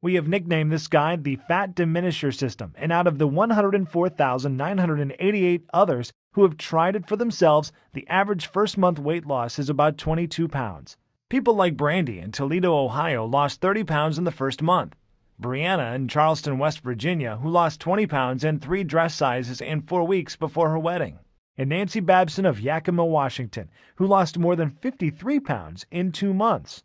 We have nicknamed this guide the Fat Diminisher System, and out of the 104,988 others who have tried it for themselves, the average first-month weight loss is about 22 pounds. People like Brandy in Toledo, Ohio, lost 30 pounds in the first month. Brianna in Charleston, West Virginia, who lost 20 pounds and 3 dress sizes in 4 weeks before her wedding. And Nancy Babson of Yakima, Washington, who lost more than 53 pounds in 2 months.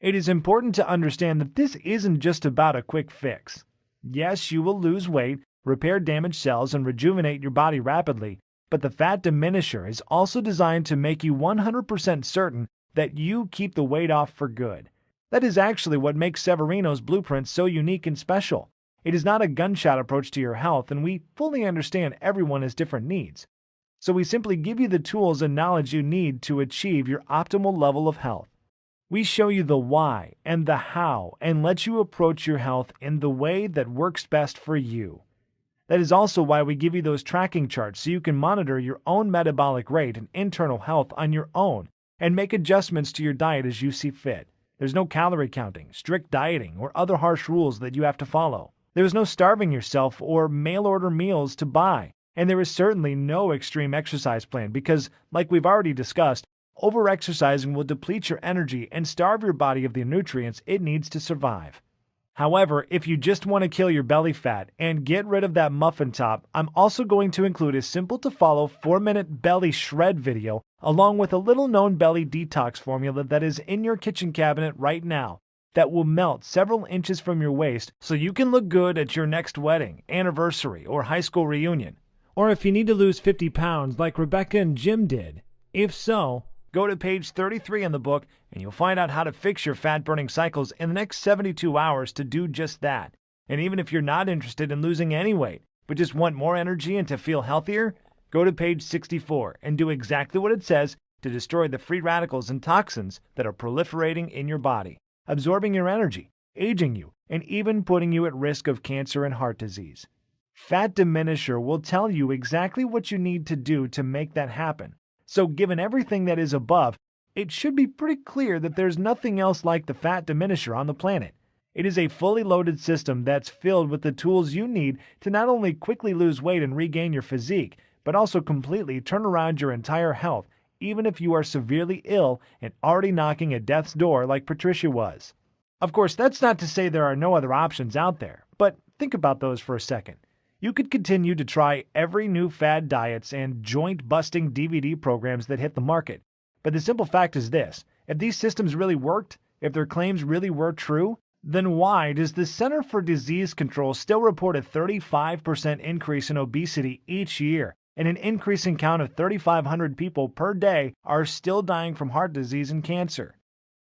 It is important to understand that this isn't just about a quick fix. Yes, you will lose weight, repair damaged cells, and rejuvenate your body rapidly, but the Fat Diminisher is also designed to make you 100% certain that you keep the weight off for good. That is actually what makes Severino's blueprint so unique and special. It is not a gunshot approach to your health, and we fully understand everyone has different needs. So we simply give you the tools and knowledge you need to achieve your optimal level of health. We show you the why and the how and let you approach your health in the way that works best for you. That is also why we give you those tracking charts so you can monitor your own metabolic rate and internal health on your own and make adjustments to your diet as you see fit. There's no calorie counting, strict dieting, or other harsh rules that you have to follow. There is no starving yourself or mail-order meals to buy. And there is certainly no extreme exercise plan because, like we've already discussed, over-exercising will deplete your energy and starve your body of the nutrients it needs to survive. However, if you just want to kill your belly fat and get rid of that muffin top, I'm also going to include a simple-to-follow 4-minute belly shred video along with a little-known belly detox formula that is in your kitchen cabinet right now that will melt several inches from your waist so you can look good at your next wedding, anniversary, or high school reunion. Or if you need to lose 50 pounds like Rebecca and Jim did. If so, go to page 33 in the book and you'll find out how to fix your fat-burning cycles in the next 72 hours to do just that. And even if you're not interested in losing any weight, but just want more energy and to feel healthier, go to page 64 and do exactly what it says to destroy the free radicals and toxins that are proliferating in your body, absorbing your energy, aging you, and even putting you at risk of cancer and heart disease. Fat Diminisher will tell you exactly what you need to do to make that happen. So given everything that is above, it should be pretty clear that there's nothing else like the Fat Diminisher on the planet. It is a fully loaded system that's filled with the tools you need to not only quickly lose weight and regain your physique, but also completely turn around your entire health, even if you are severely ill and already knocking at death's door like Patricia was. Of course, that's not to say there are no other options out there, but think about those for a second. You could continue to try every new fad diets and joint-busting DVD programs that hit the market. But the simple fact is this: if these systems really worked, if their claims really were true, then why does the Center for Disease Control still report a 35% increase in obesity each year, and an increasing count of 3,500 people per day are still dying from heart disease and cancer?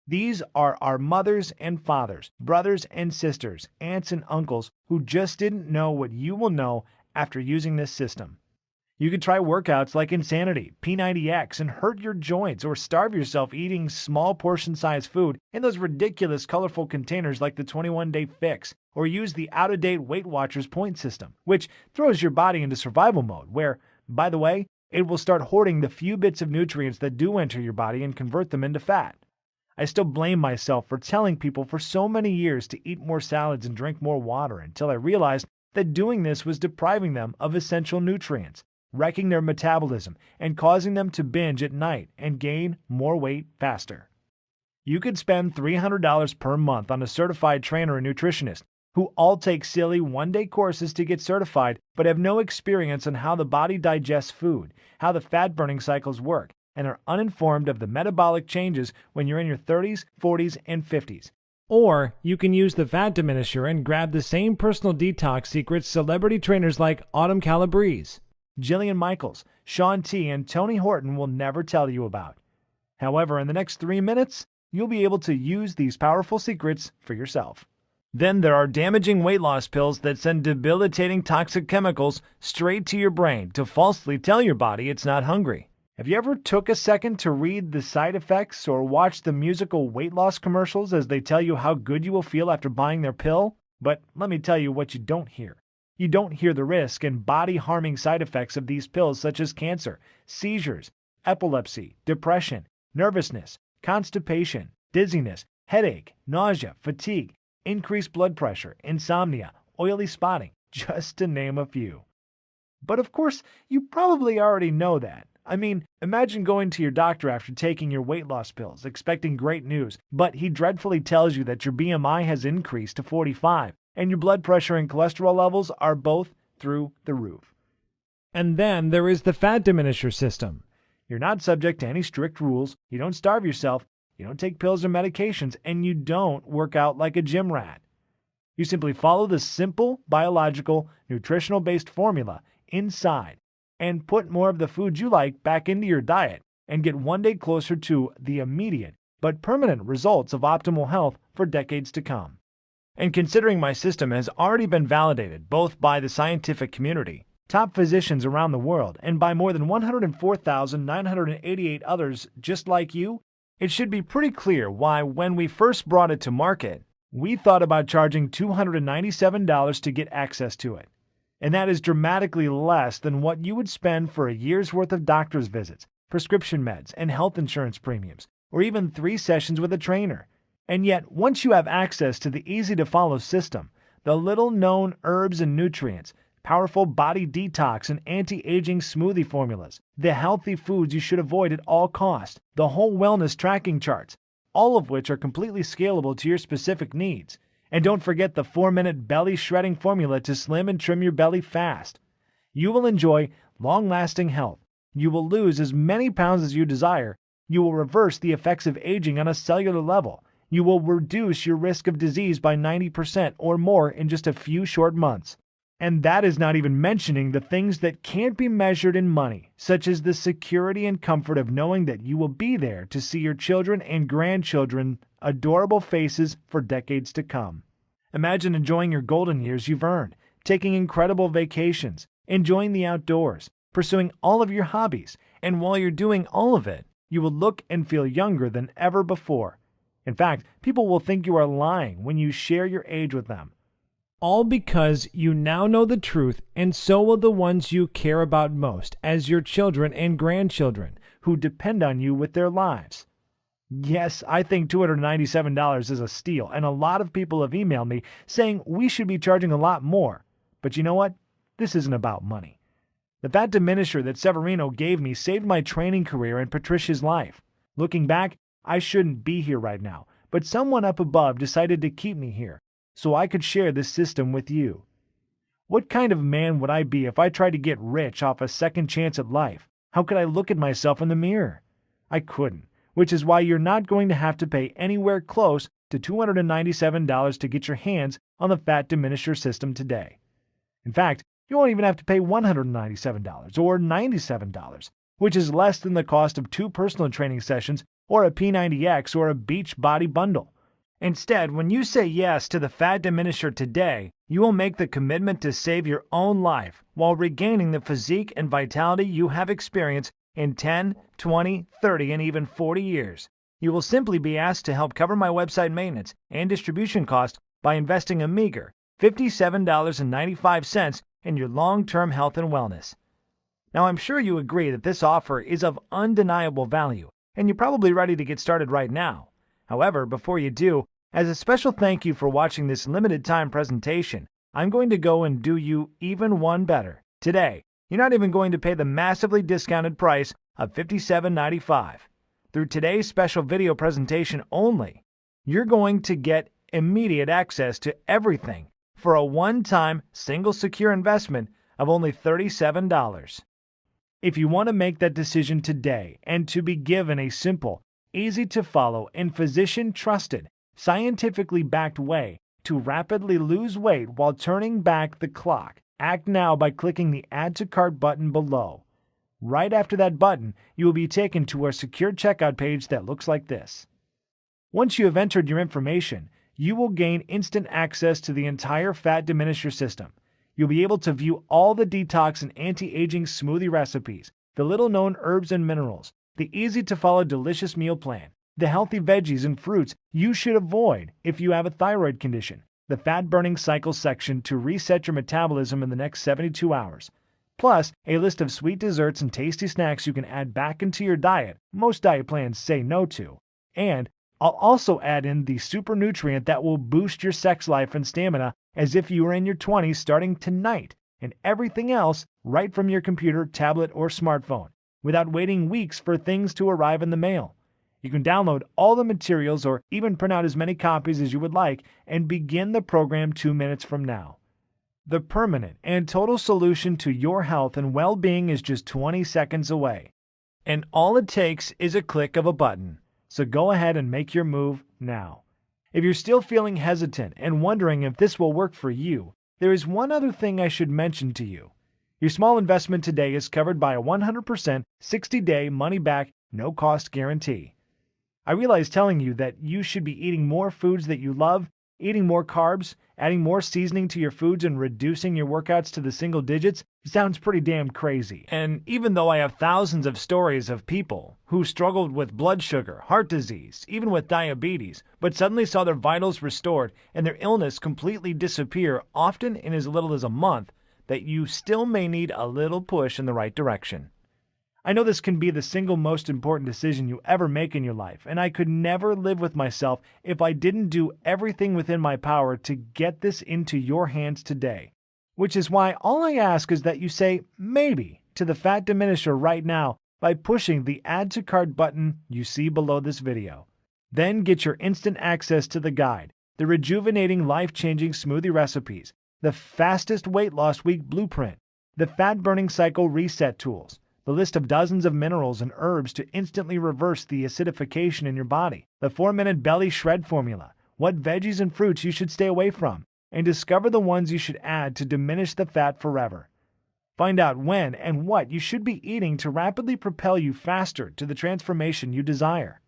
These are our mothers and fathers, brothers and sisters, aunts and uncles who just didn't know what you will know after using this system. You could try workouts like Insanity, P90X, and hurt your joints or starve yourself eating small portion-sized food in those ridiculous colorful containers like the 21-Day Fix, or use the out-of-date Weight Watchers point system, which throws your body into survival mode, where, by the way, it will start hoarding the few bits of nutrients that do enter your body and convert them into fat. I still blame myself for telling people for so many years to eat more salads and drink more water until I realized that doing this was depriving them of essential nutrients, wrecking their metabolism, and causing them to binge at night and gain more weight faster. You could spend $300 per month on a certified trainer and nutritionist who all take silly one-day courses to get certified but have no experience on how the body digests food, how the fat-burning cycles work, and are uninformed of the metabolic changes when you're in your 30s, 40s, and 50s. Or you can use the Fat Diminisher and grab the same personal detox secrets celebrity trainers like Autumn Calabrese, Jillian Michaels, Shaun T, and Tony Horton will never tell you about. However, in the next 3 minutes, you'll be able to use these powerful secrets for yourself. Then there are damaging weight loss pills that send debilitating toxic chemicals straight to your brain to falsely tell your body it's not hungry. Have you ever took a second to read the side effects or watch the musical weight loss commercials as they tell you how good you will feel after buying their pill? But let me tell you what you don't hear. You don't hear the risk and body-harming side effects of these pills such as cancer, seizures, epilepsy, depression, nervousness, constipation, dizziness, headache, nausea, fatigue, increased blood pressure, insomnia, oily spotting, just to name a few. But of course, you probably already know that. I mean, imagine going to your doctor after taking your weight loss pills, expecting great news, but he dreadfully tells you that your BMI has increased to 45, and your blood pressure and cholesterol levels are both through the roof. And then there is the Fat Diminisher system. You're not subject to any strict rules, you don't starve yourself, you don't take pills or medications, and you don't work out like a gym rat. You simply follow the simple, biological, nutritional-based formula inside and put more of the food you like back into your diet and get one day closer to the immediate but permanent results of optimal health for decades to come. And considering my system has already been validated both by the scientific community, top physicians around the world, and by more than 104,988 others just like you, it should be pretty clear why, when we first brought it to market, we thought about charging $297 to get access to it. And that is dramatically less than what you would spend for a year's worth of doctor's visits, prescription meds, and health insurance premiums, or even 3 sessions with a trainer. And yet, once you have access to the easy-to-follow system, the little-known herbs and nutrients, powerful body detox and anti-aging smoothie formulas, the healthy foods you should avoid at all costs, the whole wellness tracking charts, all of which are completely scalable to your specific needs. And don't forget the 4-minute belly shredding formula to slim and trim your belly fast. You will enjoy long-lasting health. You will lose as many pounds as you desire. You will reverse the effects of aging on a cellular level. You will reduce your risk of disease by 90% or more in just a few short months. And that is not even mentioning the things that can't be measured in money, such as the security and comfort of knowing that you will be there to see your children and grandchildren adorable faces for decades to come. Imagine enjoying your golden years you've earned, taking incredible vacations, enjoying the outdoors, pursuing all of your hobbies, and while you're doing all of it, you will look and feel younger than ever before. In fact, people will think you are lying when you share your age with them. All because you now know the truth, and so will the ones you care about most, as your children and grandchildren, who depend on you with their lives. Yes, I think $297 is a steal, and a lot of people have emailed me saying we should be charging a lot more. But you know what? This isn't about money. The Fat Diminisher that Severino gave me saved my training career and Patricia's life. Looking back, I shouldn't be here right now, but someone up above decided to keep me here, so I could share this system with you. What kind of man would I be if I tried to get rich off a second chance at life? How could I look at myself in the mirror? I couldn't, which is why you're not going to have to pay anywhere close to $297 to get your hands on the Fat Diminisher system today. In fact, you won't even have to pay $197 or $97, which is less than the cost of 2 personal training sessions or a P90X or a Beach Body bundle. Instead, when you say yes to the Fat Diminisher today, you will make the commitment to save your own life while regaining the physique and vitality you have experienced in 10, 20, 30, and even 40 years. You will simply be asked to help cover my website maintenance and distribution costs by investing a meager $57.95 in your long-term health and wellness. Now, I'm sure you agree that this offer is of undeniable value, and you're probably ready to get started right now. However, before you do, as a special thank you for watching this limited time presentation, I'm going to go and do you even one better. Today, you're not even going to pay the massively discounted price of $57.95. Through today's special video presentation only, you're going to get immediate access to everything for a one-time, single secure investment of only $37. If you want to make that decision today and to be given a simple, easy-to-follow, and physician-trusted, scientifically backed way to rapidly lose weight while turning back the clock, act now by clicking the Add to Cart button below. Right after that button, you will be taken to our secure checkout page that looks like this. Once you have entered your information, you will gain instant access to the entire Fat Diminisher system. You'll be able to view all the detox and anti-aging smoothie recipes, the little-known herbs and minerals, the easy-to-follow delicious meal plan, the healthy veggies and fruits you should avoid if you have a thyroid condition, the fat-burning cycle section to reset your metabolism in the next 72 hours, plus a list of sweet desserts and tasty snacks you can add back into your diet most diet plans say no to. And I'll also add in the super nutrient that will boost your sex life and stamina as if you were in your 20s starting tonight, and everything else right from your computer, tablet, or smartphone, without waiting weeks for things to arrive in the mail. You can download all the materials or even print out as many copies as you would like and begin the program 2 minutes from now. The permanent and total solution to your health and well-being is just 20 seconds away. And all it takes is a click of a button. So go ahead and make your move now. If you're still feeling hesitant and wondering if this will work for you, there is one other thing I should mention to you. Your small investment today is covered by a 100% 60-day money-back, no-cost guarantee. I realize telling you that you should be eating more foods that you love, eating more carbs, adding more seasoning to your foods, and reducing your workouts to the single digits sounds pretty damn crazy. And even though I have thousands of stories of people who struggled with blood sugar, heart disease, even with diabetes, but suddenly saw their vitals restored and their illness completely disappear, often in as little as a month, that you still may need a little push in the right direction. I know this can be the single most important decision you ever make in your life, and I could never live with myself if I didn't do everything within my power to get this into your hands today. Which is why all I ask is that you say maybe to the Fat Diminisher right now by pushing the Add to Cart button you see below this video. Then get your instant access to the guide, the rejuvenating, life-changing smoothie recipes, the fastest weight loss week blueprint, the fat-burning cycle reset tools, the list of dozens of minerals and herbs to instantly reverse the acidification in your body, the 4-minute belly shred formula, what veggies and fruits you should stay away from, and discover the ones you should add to diminish the fat forever. Find out when and what you should be eating to rapidly propel you faster to the transformation you desire.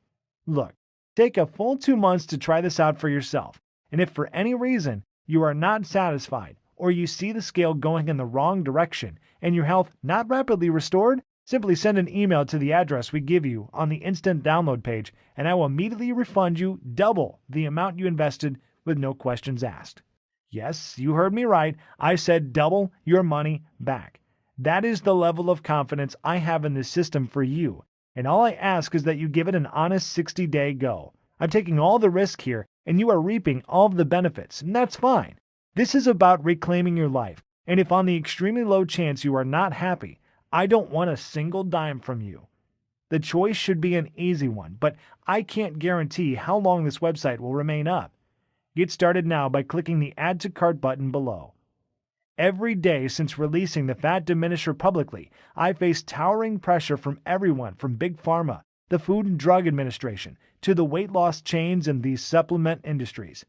Look, take a full 2 months to try this out for yourself, and if for any reason you are not satisfied or you see the scale going in the wrong direction and your health not rapidly restored, simply send an email to the address we give you on the instant download page, and I will immediately refund you double the amount you invested with no questions asked. Yes, you heard me right. I said double your money back. That is the level of confidence I have in this system for you, and all I ask is that you give it an honest 60-day go. I'm taking all the risk here, and you are reaping all of the benefits, and that's fine. This is about reclaiming your life, and if on the extremely low chance you are not happy, I don't want a single dime from you. The choice should be an easy one, but I can't guarantee how long this website will remain up. Get started now by clicking the Add to Cart button below. Every day since releasing the Fat Diminisher publicly, I face towering pressure from everyone from Big Pharma, the Food and Drug Administration, to the weight loss chains and the supplement industries.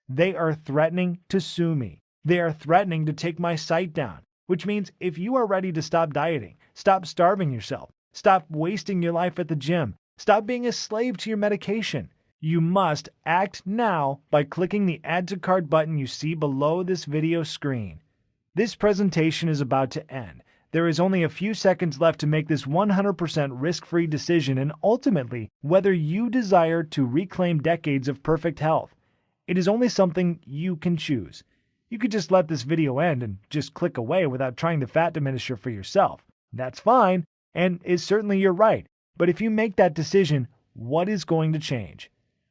They are threatening to sue me. They are threatening to take my site down. Which means if you are ready to stop dieting, stop starving yourself, stop wasting your life at the gym, stop being a slave to your medication, You must act now by clicking the Add to Cart button you see below this video screen. This presentation is about to end. There is only a few seconds left to make this 100% risk-free decision and ultimately whether you desire to reclaim decades of perfect health. It is only something you can choose. You could just let this video end and just click away without trying the fat diminisher for yourself. That's fine, and is certainly your right. But if you make that decision, what is going to change?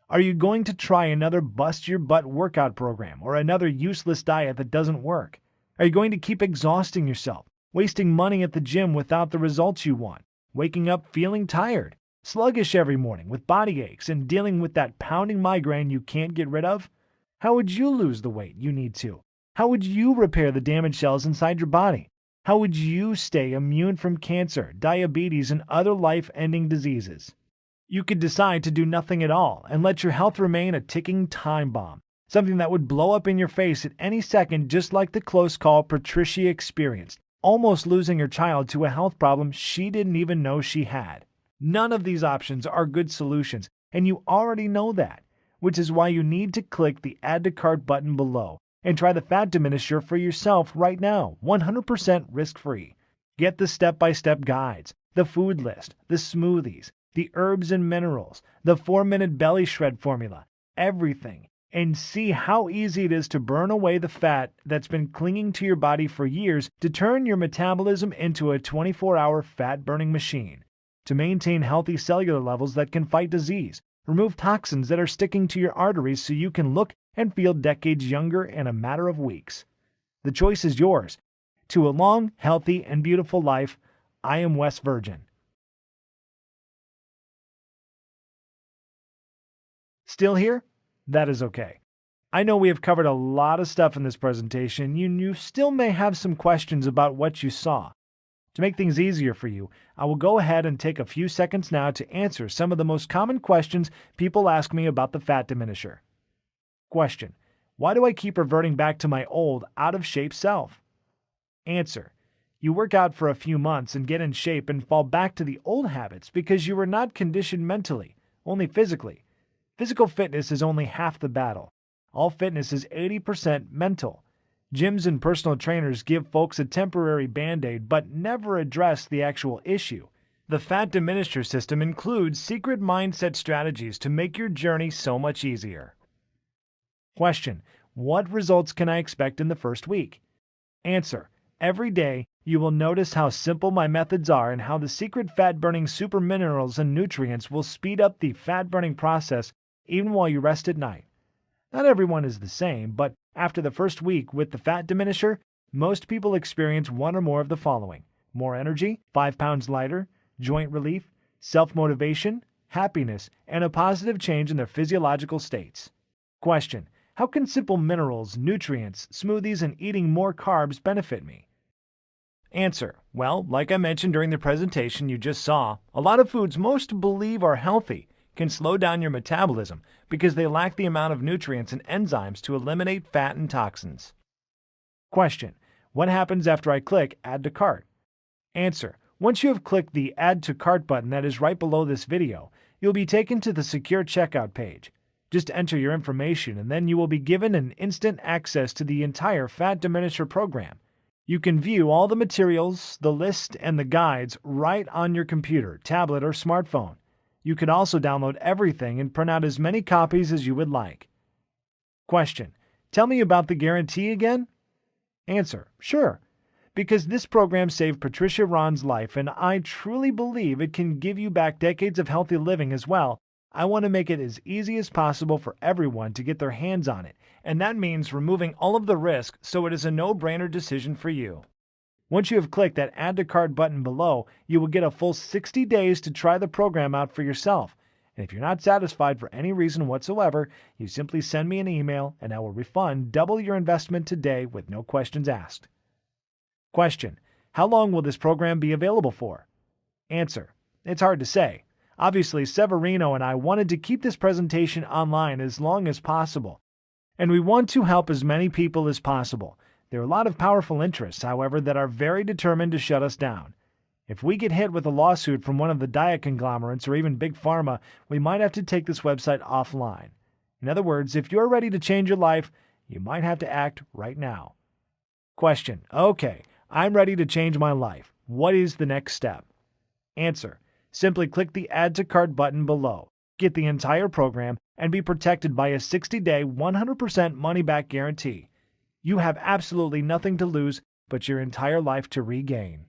Are you going to try another bust-your-butt workout program or another useless diet that doesn't work? Are you going to keep exhausting yourself, wasting money at the gym without the results you want, waking up feeling tired, sluggish every morning with body aches, and dealing with that pounding migraine you can't get rid of? How would you lose the weight you need to? How would you repair the damaged cells inside your body? How would you stay immune from cancer, diabetes, and other life-ending diseases? You could decide to do nothing at all and let your health remain a ticking time bomb, something that would blow up in your face at any second, just like the close call Patricia experienced, almost losing her child to a health problem she didn't even know she had. None of these options are good solutions, and you already know that, which is why you need to click the Add to Cart button below and try the Fat Diminisher for yourself right now, 100% risk-free. Get the step-by-step guides, the food list, the smoothies, the herbs and minerals, the 4-minute belly shred formula, everything, and see how easy it is to burn away the fat that's been clinging to your body for years, to turn your metabolism into a 24-hour fat-burning machine, to maintain healthy cellular levels that can fight disease, remove toxins that are sticking to your arteries so you can look and feel decades younger in a matter of weeks. The choice is yours. To a long, healthy, and beautiful life, I am Wes Virgin. Still here? That is okay. I know we have covered a lot of stuff in this presentation. You still may have some questions about what you saw. To make things easier for you, I will go ahead and take a few seconds now to answer some of the most common questions people ask me about the Fat Diminisher. Question: why do I keep reverting back to my old, out-of-shape self? Answer: you work out for a few months and get in shape and fall back to the old habits because you were not conditioned mentally, only physically. Physical fitness is only half the battle. All fitness is 80% mental. Gyms and personal trainers give folks a temporary band-aid but never address the actual issue. The Fat Diminisher system includes secret mindset strategies to make your journey so much easier. Question: what results can I expect in the first week? Answer: every day you will notice how simple my methods are and how the secret fat-burning super minerals and nutrients will speed up the fat-burning process even while you rest at night. Not everyone is the same, but after the first week with the Fat Diminisher, most people experience one or more of the following: more energy, 5 pounds lighter, joint relief, self-motivation, happiness, and a positive change in their physiological states. Question: how can simple minerals, nutrients, smoothies, and eating more carbs benefit me? Answer: well, like I mentioned during the presentation you just saw, a lot of foods most believe are healthy can slow down your metabolism because they lack the amount of nutrients and enzymes to eliminate fat and toxins. Question: what happens after I click Add to Cart? Answer: once you have clicked the Add to Cart button that is right below this video, you'll be taken to the secure checkout page. Just enter your information and then you will be given an instant access to the entire Fat Diminisher program. You can view all the materials, the list, and the guides right on your computer, tablet, or smartphone. You can also download everything and print out as many copies as you would like. Question: tell me about the guarantee again? Answer: sure. Because this program saved Patricia Ron's life and I truly believe it can give you back decades of healthy living as well, I want to make it as easy as possible for everyone to get their hands on it, and that means removing all of the risk so it is a no-brainer decision for you. Once you have clicked that Add to Cart button below, you will get a full 60 days to try the program out for yourself. And if you're not satisfied for any reason whatsoever, you simply send me an email and I will refund double your investment today with no questions asked. Question: how long will this program be available for? Answer: it's hard to say. Obviously, Severino and I wanted to keep this presentation online as long as possible, and we want to help as many people as possible. There are a lot of powerful interests, however, that are very determined to shut us down. If we get hit with a lawsuit from one of the diet conglomerates or even Big Pharma, we might have to take this website offline. In other words, if you're ready to change your life, you might have to act right now. Question: Okay, I'm ready to change my life. What is the next step? Answer: simply click the Add to Cart button below, get the entire program, and be protected by a 60-day, 100% money-back guarantee. You have absolutely nothing to lose but your entire life to regain.